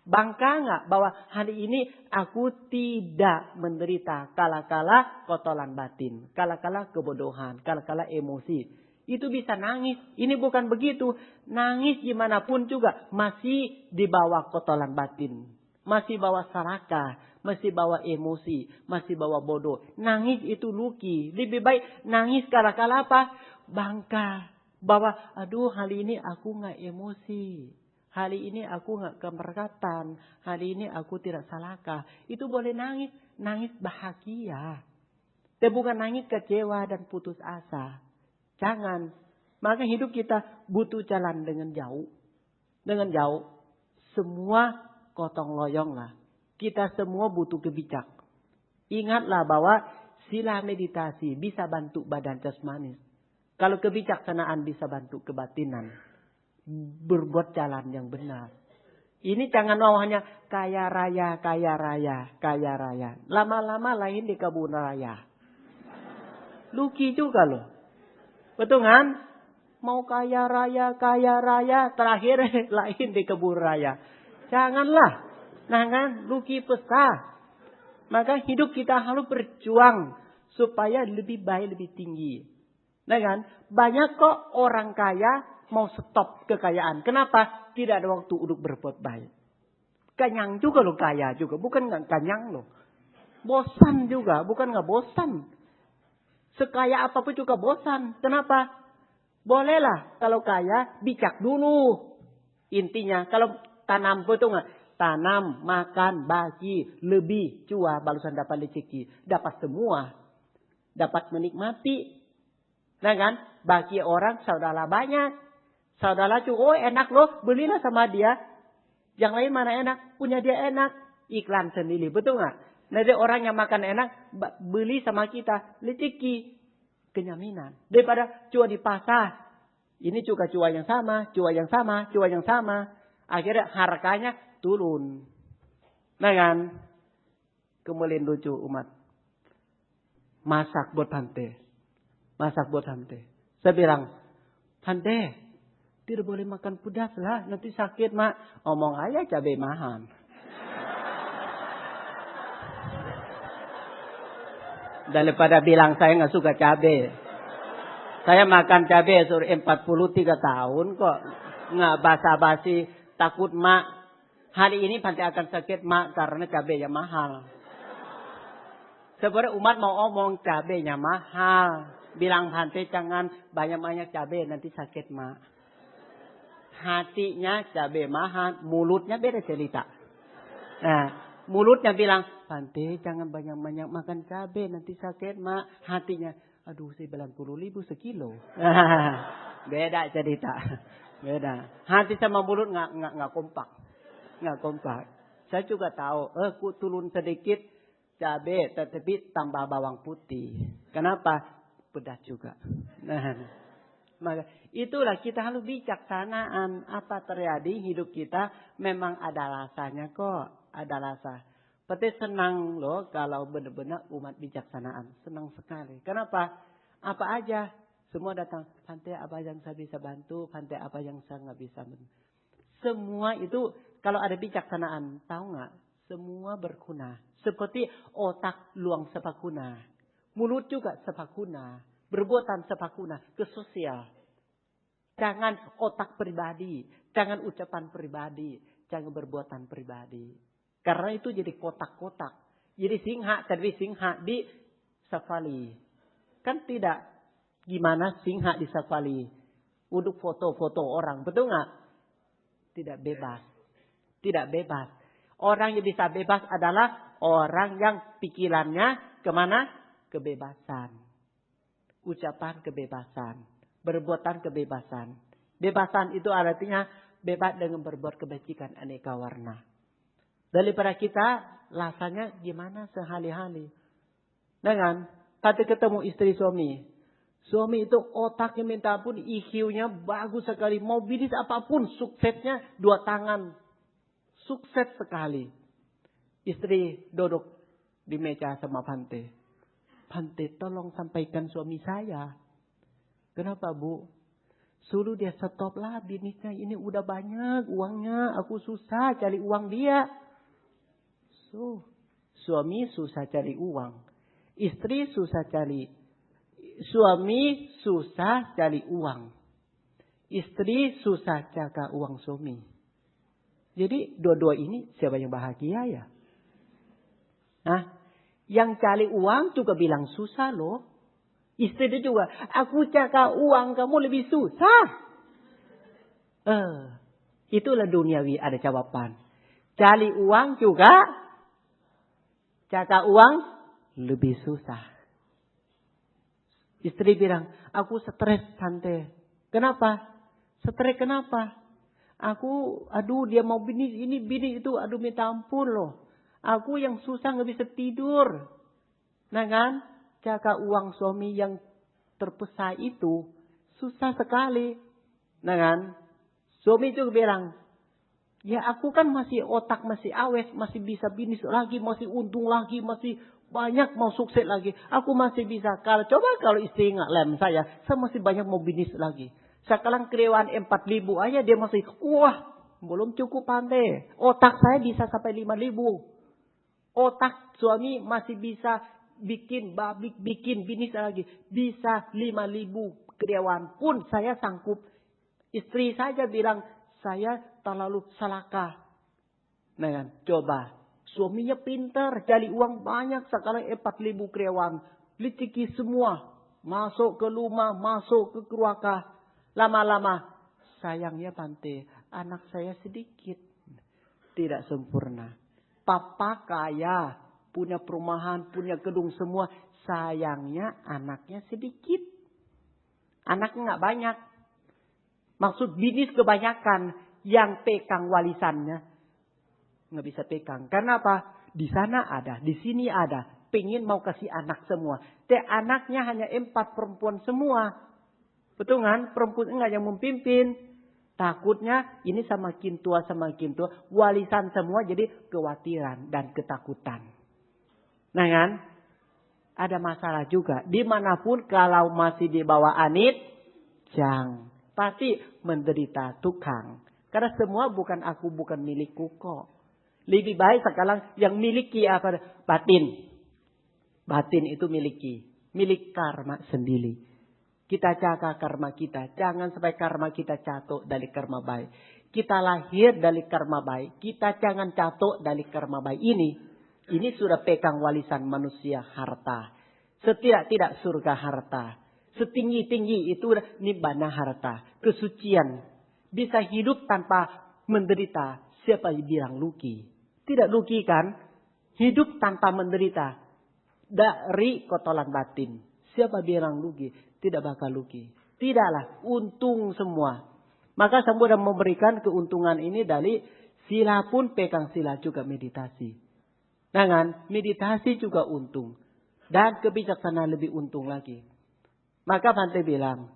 Bangga nggak bahwa hari ini aku tidak menderita kala-kala kotoran batin. Kala-kala kebodohan. Kala-kala emosi. Itu bisa nangis. Ini bukan begitu. Nangis gimana pun juga masih di bawah kotoran batin. Masih bawa sarakah. Masih bawa emosi. Masih bawa bodoh. Nangis itu luki. Lebih baik nangis kala-kala apa? Bangga. Bahwa aduh hari ini aku nggak emosi. Hari ini aku nggak keberkatan. Hari ini aku tidak salahkah. Itu boleh nangis. Nangis bahagia. Dan bukan nangis kecewa dan putus asa. Jangan. Maka hidup kita butuh jalan dengan jauh. Dengan jauh. Semua gotong royong lah. Kita semua butuh kebijak. Ingatlah bahwa sila meditasi bisa bantu badan jasmani. Kalau kebijaksanaan bisa bantu kebatinan. Berbuat jalan yang benar. Ini jangan mau hanya kaya raya, kaya raya, kaya raya. Lama-lama lain di kebun raya. Luki juga loh. Betul kan? Mau kaya raya, terakhir lain di kebun raya. Janganlah. Nah kan, luki pesta. Maka hidup kita harus berjuang supaya lebih baik, lebih tinggi. Nah kan, banyak kok orang kaya mau stop kekayaan. Kenapa? Tidak ada waktu untuk berbuat baik. Kenyang juga loh kaya juga. Bukan nggak kenyang loh. Bosan juga. Bukan nggak bosan. Sekaya apapun juga bosan. Kenapa? Bolehlah kalau kaya bijak dulu. Intinya kalau tanam betul nggak? Tanam, makan, bagi, lebih, cuah, balusan dapat rezeki. Dapat semua. Dapat menikmati. Nah kan? Bagi orang saudara banyak. Saudara cukup, oh enak loh. Belilah sama dia. Yang lain mana enak? Punya dia enak. Iklan sendiri. Betul nggak? Nanti orang yang makan enak. Beli sama kita. Rezeki. Kenyaminan. Daripada cuah di pasar. Ini juga cuah yang sama. Cuah yang sama. Cuah yang sama. Akhirnya harganya turun. Nah kan? Kemudian lucu umat. Masak buat Bante. Masak buat Bante. Saya bilang, Bante, tidak boleh makan pedas lah. Nanti sakit mak. Omong aja cabai mahal. Daripada bilang saya nggak suka cabai. Saya makan cabai sudah 43 tahun kok. Nggak basa-basi. Takut mak. Hari ini Bante akan sakit mak karena cabainya mahal. Sebenarnya umat mau omong cabainya mahal. Bilang Bante jangan banyak-banyak cabai nanti sakit mak. Hatinya cabai mahal. Mulutnya beda cerita. Nah, mulutnya bilang Bante jangan banyak-banyak makan cabai nanti sakit mak. Hatinya aduh 90.000 sekilo. Beda cerita. Beda. Hati sama mulut nggak kompak. Nggak kompak. Saya juga tahu. Ku turun sedikit cabai, tetapi tambah bawang putih. Kenapa? Pedas juga. Nah, maka itulah kita harus bijaksanaan. Apa terjadi hidup kita memang ada rasanya kok. Ada rasa. Pasti senang loh kalau benar-benar umat bijaksanaan. Senang sekali. Kenapa? Apa aja. Semua datang. Bante apa yang saya bisa bantu. Bante apa yang saya nggak bisa bantu. Semua itu kalau ada bijaksanaan, tahu nggak? Semua berguna. Seperti otak luang sepakuna. Mulut juga sepakuna. Berbuatan sepakuna. Ke sosial. Jangan otak pribadi. Jangan ucapan pribadi. Jangan berbuatan pribadi. Karena itu jadi kotak-kotak. Jadi jadi singha di safari. Kan tidak. Gimana singha di safari? Untuk foto-foto orang. Betul nggak? Tidak bebas. Tidak bebas. Orang yang bisa bebas adalah orang yang pikirannya kemana? Kebebasan. Ucapan kebebasan. Berbuatan kebebasan. Bebasan itu artinya bebas dengan berbuat kebajikan aneka warna. Daripada kita rasanya gimana sehari-hari. Dengan tadi ketemu istri suami. Suami itu otaknya minta ampun, IQ-nya bagus sekali. Mau bisnis apapun, suksesnya 2 tangan. Sukses sekali. Istri duduk di meja sama Bante. Bante tolong sampaikan suami saya. Kenapa bu? Suruh dia stop lah bisnisnya. Ini udah banyak uangnya. Aku susah cari uang dia. Suami susah cari uang. Istri susah cari. Suami susah cari uang. Istri susah jaga uang suami. Jadi dua-dua ini siapa yang bahagia ya? Nah, yang cari uang juga bilang susah loh. Istri itu juga, aku jaga uang kamu lebih susah. Itulah duniawi ada jawaban. Cari uang juga, jaga uang lebih susah. Istri bilang, aku stres Bante. Kenapa? Stres kenapa? Aduh dia mau bini itu, aduh minta ampun loh. Aku yang susah gak bisa tidur. Nah kan, jaga uang suami yang terpesat itu susah sekali. Nah kan, suami juga bilang, ya aku kan masih otak masih awet, masih bisa bisnis lagi, masih untung lagi, masih banyak mau sukses lagi. Aku masih bisa. Kalau istri nggak lem saya masih banyak mau bisnis lagi. Sekarang karyawan 4.000 aja dia masih, wah belum cukup pandai. Otak saya bisa sampai 5.000. Otak suami masih bisa bikin bisnis lagi. Bisa 5.000 karyawan pun saya sanggup. Istri saja bilang, saya terlalu selaka. Nah kan, coba. Suaminya pintar, cari uang banyak. Sekarang 4.000 karyawan. Liciki semua. Masuk ke rumah, masuk ke keluarga. Lama-lama, sayangnya Bante, anak saya sedikit. Tidak sempurna. Papa kaya, punya perumahan, punya gedung semua. Sayangnya anaknya sedikit. Anaknya nggak banyak. Maksud bisnis kebanyakan. Yang pegang warisannya nggak bisa pegang. Karena apa? Di sana ada, di sini ada. Pengen mau kasih anak semua. Anaknya hanya 4 perempuan semua. Betul kan? Perempuan enggak yang memimpin. Takutnya ini semakin tua. Warisan semua jadi kekhawatiran dan ketakutan. Nah kan? Ada masalah juga. Dimanapun kalau masih di bawah anit, pasti menderita tukang. Karena semua bukan aku, bukan milikku kok. Lebih baik sekarang yang miliki apa? Batin. Batin itu miliki. Milik karma sendiri. Kita jaga karma kita. Jangan sampai karma kita jatuh dari karma baik. Kita lahir dari karma baik. Kita jangan jatuh dari karma baik ini. Ini sudah pegang warisan manusia harta. Setidak-tidak surga harta. Setinggi-tinggi itu nibbana harta. Kesucian. Bisa hidup tanpa menderita. Siapa yang bilang rugi? Tidak rugi kan? Hidup tanpa menderita. Dari kotoran batin. Siapa bilang rugi? Tidak bakal rugi. Tidaklah. Untung semua. Maka semua memberikan keuntungan ini dari sila pun pegang sila juga meditasi. Dengan meditasi juga untung. Dan kebijaksanaan lebih untung lagi. Maka Bante bilang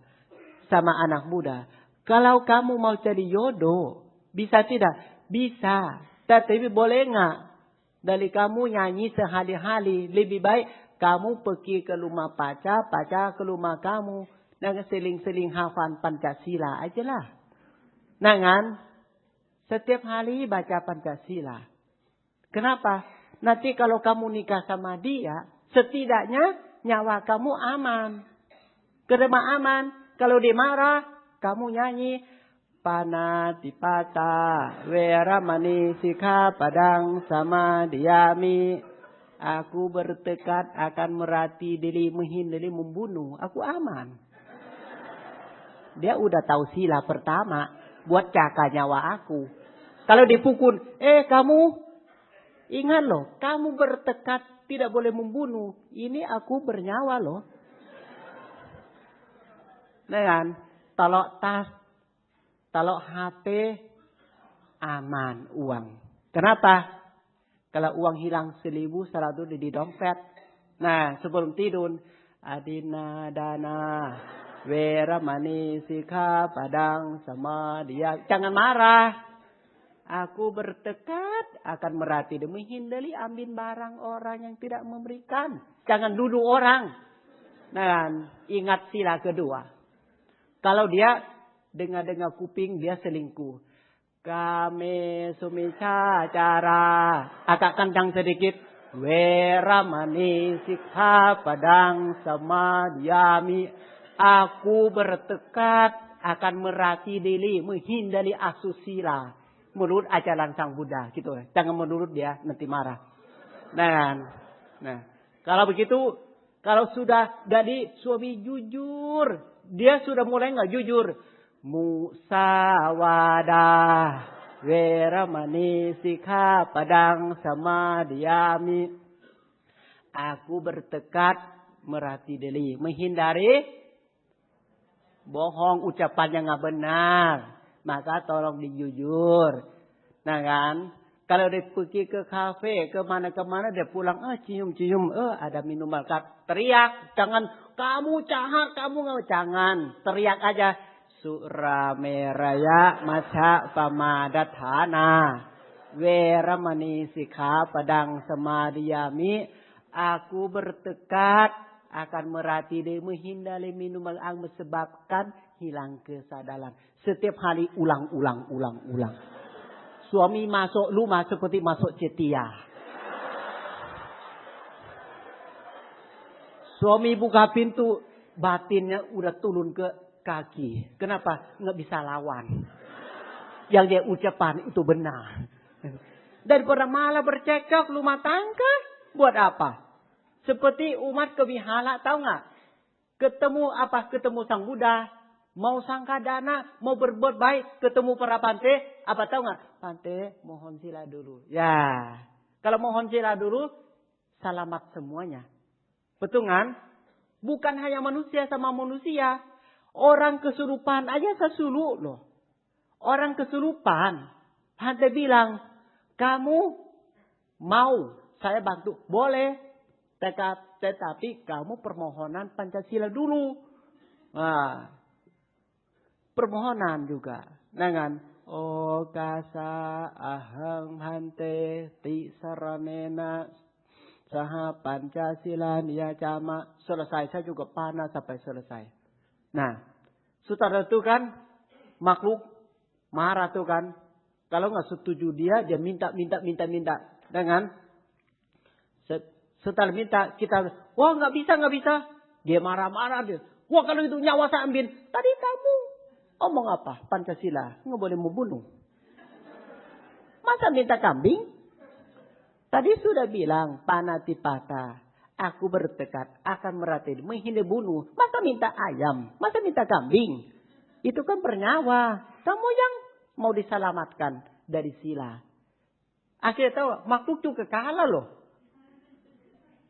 sama anak muda. Kalau kamu mau jadi jodoh. Bisa tidak? Bisa. Tapi boleh nggak? Dari kamu nyanyi sehari-hari. Lebih baik kamu pergi ke rumah pacar ke rumah kamu. Dan seling-seling hafal Pancasila aja lah. Nah kan? Setiap hari baca Pancasila. Kenapa? Nanti kalau kamu nikah sama dia. Setidaknya nyawa kamu aman. Kenapa aman? Kalau dia marah. Kamu nyanyi. Panatipata Weramani Sikha Padang Samadhiyami. Aku bertekad akan merati diri, menghindari membunuh. Aku aman. Dia udah tahu sila pertama. Buat jaga nyawa aku. Kalau dipukul. Kamu. Ingat loh. Kamu bertekad tidak boleh membunuh. Ini aku bernyawa loh. Nah kan. Kalau tas. Kalau HP aman uang. Kenapa? Kalau uang hilang 1.000 selalu di dompet. Nah sebelum tidur. Adina dana Weramani Sikha Padang Samadhiya. Jangan marah. Aku bertekad akan merati demi menghindari ambil barang orang yang tidak memberikan. Jangan duduk orang. Nah ingat sila kedua. Kalau dia dengar-dengar kuping dia selingkuh. Kame sumica cara. Agak kencang sedikit. Weramani Sikha Padang Samadhiyami. Aku bertekad akan merati diri. Menghindari asusila. Menurut ajaran Sang Buddha. Gitu. Jangan menurut dia nanti marah. Nah. Kalau begitu. Kalau sudah jadi suami jujur. Dia sudah mulai nggak jujur. Musawadah Weramani Sikha Padang Samadhiyami. Aku bertekad merati diri. Menghindari bohong, ucapan yang nggak benar. Maka tolong dijujur. Nah kan. Kalau dia pergi ke kafe, ke mana-kemana, dia pulang, cium-cium, ada minuman. Teriak, jangan, kamu jahat, kamu nggak, jangan. Teriak aja, Surameraya maca pamadatana. Weramani sikha padang samadhiyami. Aku bertekad akan merati dia menghindari minuman yang menyebabkan hilang kesadaran. Setiap hari ulang. Suami masuk rumah seperti masuk cetia. Suami buka pintu, batinnya udah turun ke kaki. Kenapa? Nggak bisa lawan. Yang dia ucapan itu benar. Daripada malah bercekcok rumah tangga, buat apa? Seperti umat kewihala, tahu nggak? Ketemu Sang Buddha, mau sangkadana, mau berbuat baik, ketemu para pante, apa tahu nggak? Pante, mohon sila dulu. Ya, kalau mohon sila dulu, selamat semuanya. Betul kan? Bukan hanya manusia sama manusia. Orang kesurupan aja sesuluk loh. Orang kesurupan. Pante bilang, kamu mau saya bantu? Boleh. Tetapi kamu permohonan Pancasila dulu. Nah, permohonan juga. Dengan Okasa ahang hante ti saranena saha Pancasila niyacama. Selesai, saya juga panas sampai selesai. Nah, saudara itu kan makhluk marah tuh kan. Kalau nggak setuju dia minta. Dengan setelah minta kita, wah nggak bisa. Dia marah-marah dia. Wah kalau itu nyawa saya ambil. Tadi kamu omong apa? Pancasila nggak boleh membunuh. Masa minta kambing? Tadi sudah bilang panatipata. Aku bertekad akan meratih, menghindari bunuh. Masa minta ayam? Masa minta kambing? Itu kan bernyawa. Kamu yang mau diselamatkan dari sila. Akhirnya tahu makhluk juga kalah loh.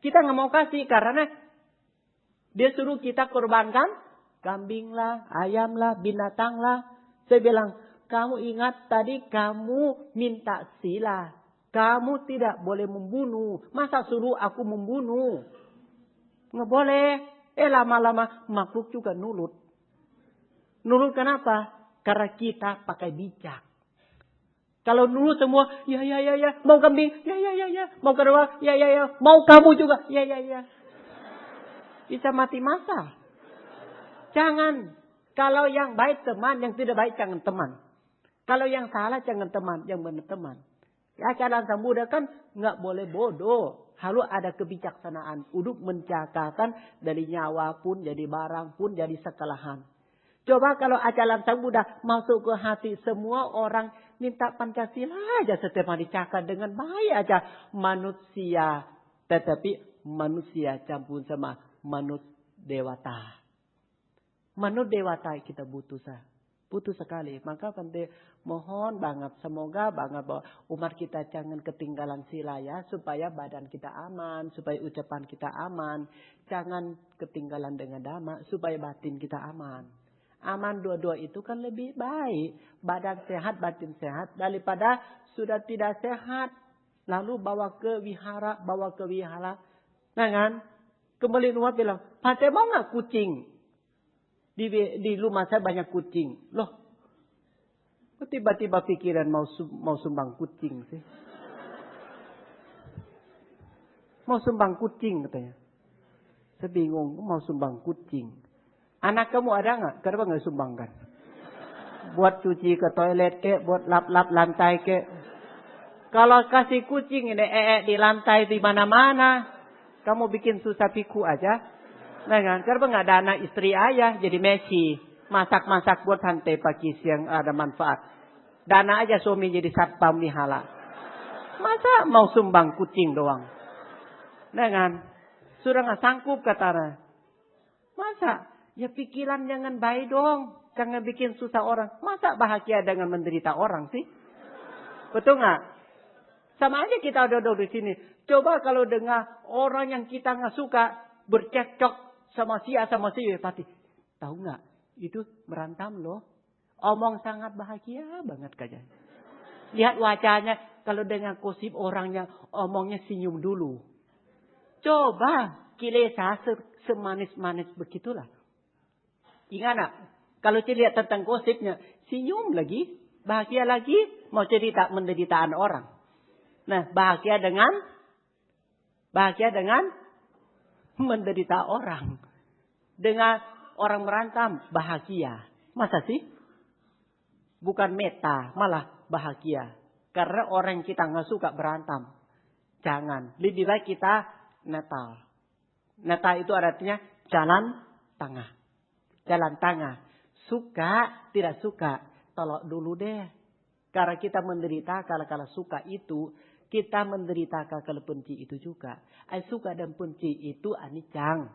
Kita nggak mau kasih karena dia suruh kita korbankan kambing lah, ayam lah, binatang lah. Saya bilang, kamu ingat tadi kamu minta sila. Kamu tidak boleh membunuh. Masa suruh aku membunuh? Nggak boleh. Lama-lama makhluk juga nurut. Nurut kenapa? Karena kita pakai bijak. Kalau dulu semua, ya. Mau kambing, ya. Mau kedua, ya. Mau kamu juga, ya. Bisa mati masa. Jangan. Kalau yang baik teman, yang tidak baik jangan teman. Kalau yang salah jangan teman, yang benar teman. Ya, ajaran Sang Buddha kan nggak boleh bodoh. Harus ada kebijaksanaan. Untuk menjakarkan dari nyawa pun, jadi barang pun, jadi sekalahan. Coba kalau ajaran Sang Buddha masuk ke hati semua orang, minta Pancasila aja setiap hari cakap dengan baik aja. Manusia. Tetapi manusia campur sama manut dewata. Manut dewata kita butuh sekali. Maka penting mohon banget. Semoga banget bahwa umat kita jangan ketinggalan sila ya. Supaya badan kita aman. Supaya ucapan kita aman. Jangan ketinggalan dengan dhamma. Supaya batin kita aman. Aman dua-dua itu kan lebih baik. Badan sehat, batin sehat. Daripada sudah tidak sehat. Lalu bawa ke wihara. Nah kan? Kembali rumah bilang, Pate mau gak kucing? Di rumah saya banyak kucing. Loh. Tiba-tiba pikiran mau sumbang kucing sih. Mau sumbang kucing katanya. Saya bingung. Mau sumbang kucing. Anak kamu ada nggak? Kenapa nggak sumbangkan? Buat cuci ke toilet ke, buat lap-lap lantai ke. Kalau kasih kucing ini di lantai di mana-mana, kamu bikin susah piku aja. Nah kan? Kenapa nggak ada anak istri ayah jadi Messi, masak-masak buat hantai pagi siang ada manfaat. Dana aja suami jadi satpam di hala. Masa mau sumbang kucing doang? Nah kan? Sudah nggak sanggup katanya. Masa? Ya pikiran jangan baik dong. Jangan bikin susah orang. Masa bahagia dengan menderita orang sih? Betul nggak? Sama aja kita duduk di sini. Coba kalau dengar orang yang kita nggak suka bercekcok sama si pasti. Tahu nggak? Itu merantam loh. Omong sangat bahagia banget kayaknya. Lihat wajahnya. kalau dengar gosip orangnya omongnya senyum dulu. Coba kilesa semanis-manis begitulah. Ingat nak, kalau lihat tentang gosipnya, senyum lagi, bahagia lagi, mau cerita penderitaan orang. Nah, bahagia dengan menderita orang. Dengan orang merantam, bahagia. Masa sih? Bukan meta, malah bahagia. Karena orang kita nggak suka berantem. Jangan. Lebih baik kita netral. Netral itu artinya jalan tengah. Jalan tengah. Suka, tidak suka. Tolak dulu deh. Karena kita menderita, kalau suka itu, kita menderita kalau benci itu juga. Suka dan benci itu anicang.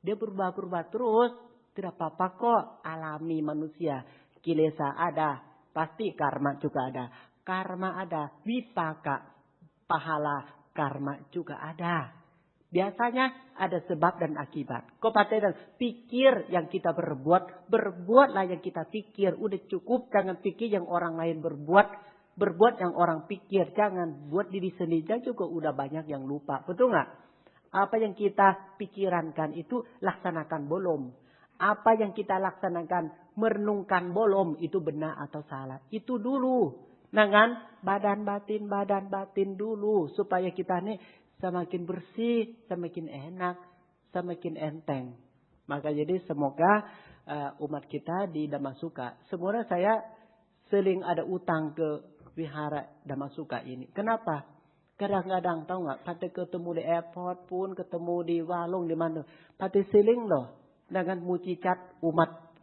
Dia berubah-ubah terus. Tidak apa-apa kok. Alami manusia. Kilesa ada. Pasti karma juga ada. Karma ada. Wipaka. Pahala karma juga ada. Biasanya ada sebab dan akibat. Kau dan pikir yang kita berbuat. Berbuatlah yang kita pikir. Udah cukup. Jangan pikir yang orang lain berbuat. Berbuat yang orang pikir. Jangan buat diri sendiri juga udah banyak yang lupa. Betul nggak? Apa yang kita pikirankan itu laksanakan belum. Apa yang kita laksanakan merenungkan belum. Itu benar atau salah. Itu dulu. Dengan badan batin dulu. Supaya kita nih semakin bersih, semakin enak, semakin enteng. Maka jadi semoga umat kita di Damasuka. Sebenarnya saya sering ada utang ke wihara Damasuka ini. Kenapa? Kadang-kadang tahu nggak? Pati ketemu di airport pun, ketemu di warung di mana. Pati sering loh dengan mucicat umat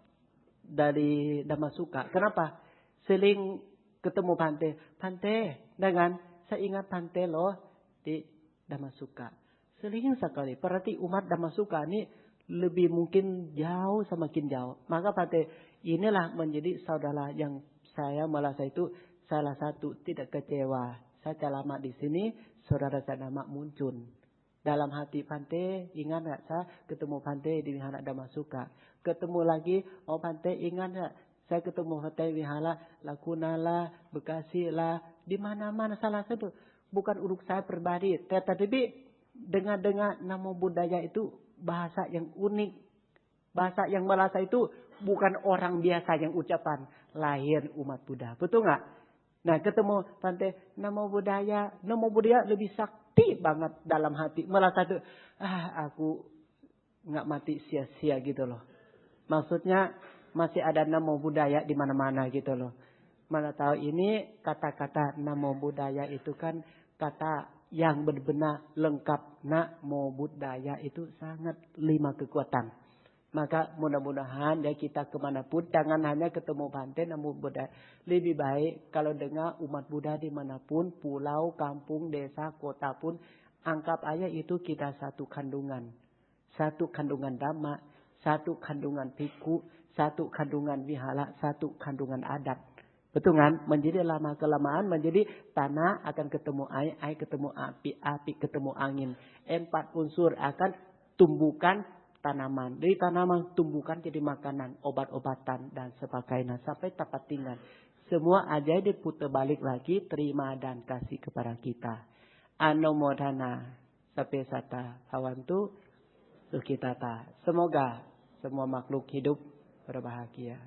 dari Damasuka. Kenapa? Sering ketemu Pante dengan saya ingat Pante loh di Damasuka. Sering sekali. Berarti umat Damasuka ini lebih mungkin jauh semakin jauh. Maka Pante inilah menjadi saudara yang saya merasa itu salah satu tidak kecewa. Saya lama di sini, saudara saya nama Muncun. Dalam hati Pante, ingat gak saya ketemu Pante di Wihara Damasuka. Ketemu lagi, Pante ingat gak? Saya ketemu Pante Wihara Lakunala, Bekasi lah. Di mana-mana salah satu. Bukan uruk saya pribadi. Tetapi dengar-dengar nama budaya itu bahasa yang unik. Bahasa yang merasa itu bukan orang biasa yang ucapan lahir umat Buddha. Betul nggak? Nah ketemu Pante nama budaya lebih sakti banget dalam hati. Merasa itu aku nggak mati sia-sia gitu loh. Maksudnya masih ada nama budaya di mana-mana gitu loh. Mana tahu ini kata-kata nama budaya itu kan kata yang benar-benar lengkap. Namo Buddhaya itu sangat 5 kekuatan. Maka mudah-mudahan ya kita kemanapun. Jangan hanya ketemu Pante Namo Buddhaya. Lebih baik kalau dengar umat Buddha dimanapun. Pulau, kampung, desa, kota pun. Anggap aja itu kita satu kandungan. Satu kandungan Dhamma. Satu kandungan Bhikkhu. Satu kandungan Wihara. Satu kandungan adat. Betul kan? Menjadi lama-kelamaan menjadi tanah akan ketemu air, air ketemu api, api ketemu angin. 4 unsur akan tumbuhkan tanaman. Dari tanaman tumbuhkan jadi makanan, obat-obatan dan sebagainya sampai tempat tinggal. Semua aja diputar balik lagi, terima dan kasih kepada kita. Anumodana sapesata hawantu sukitata. Semoga semua makhluk hidup berbahagia.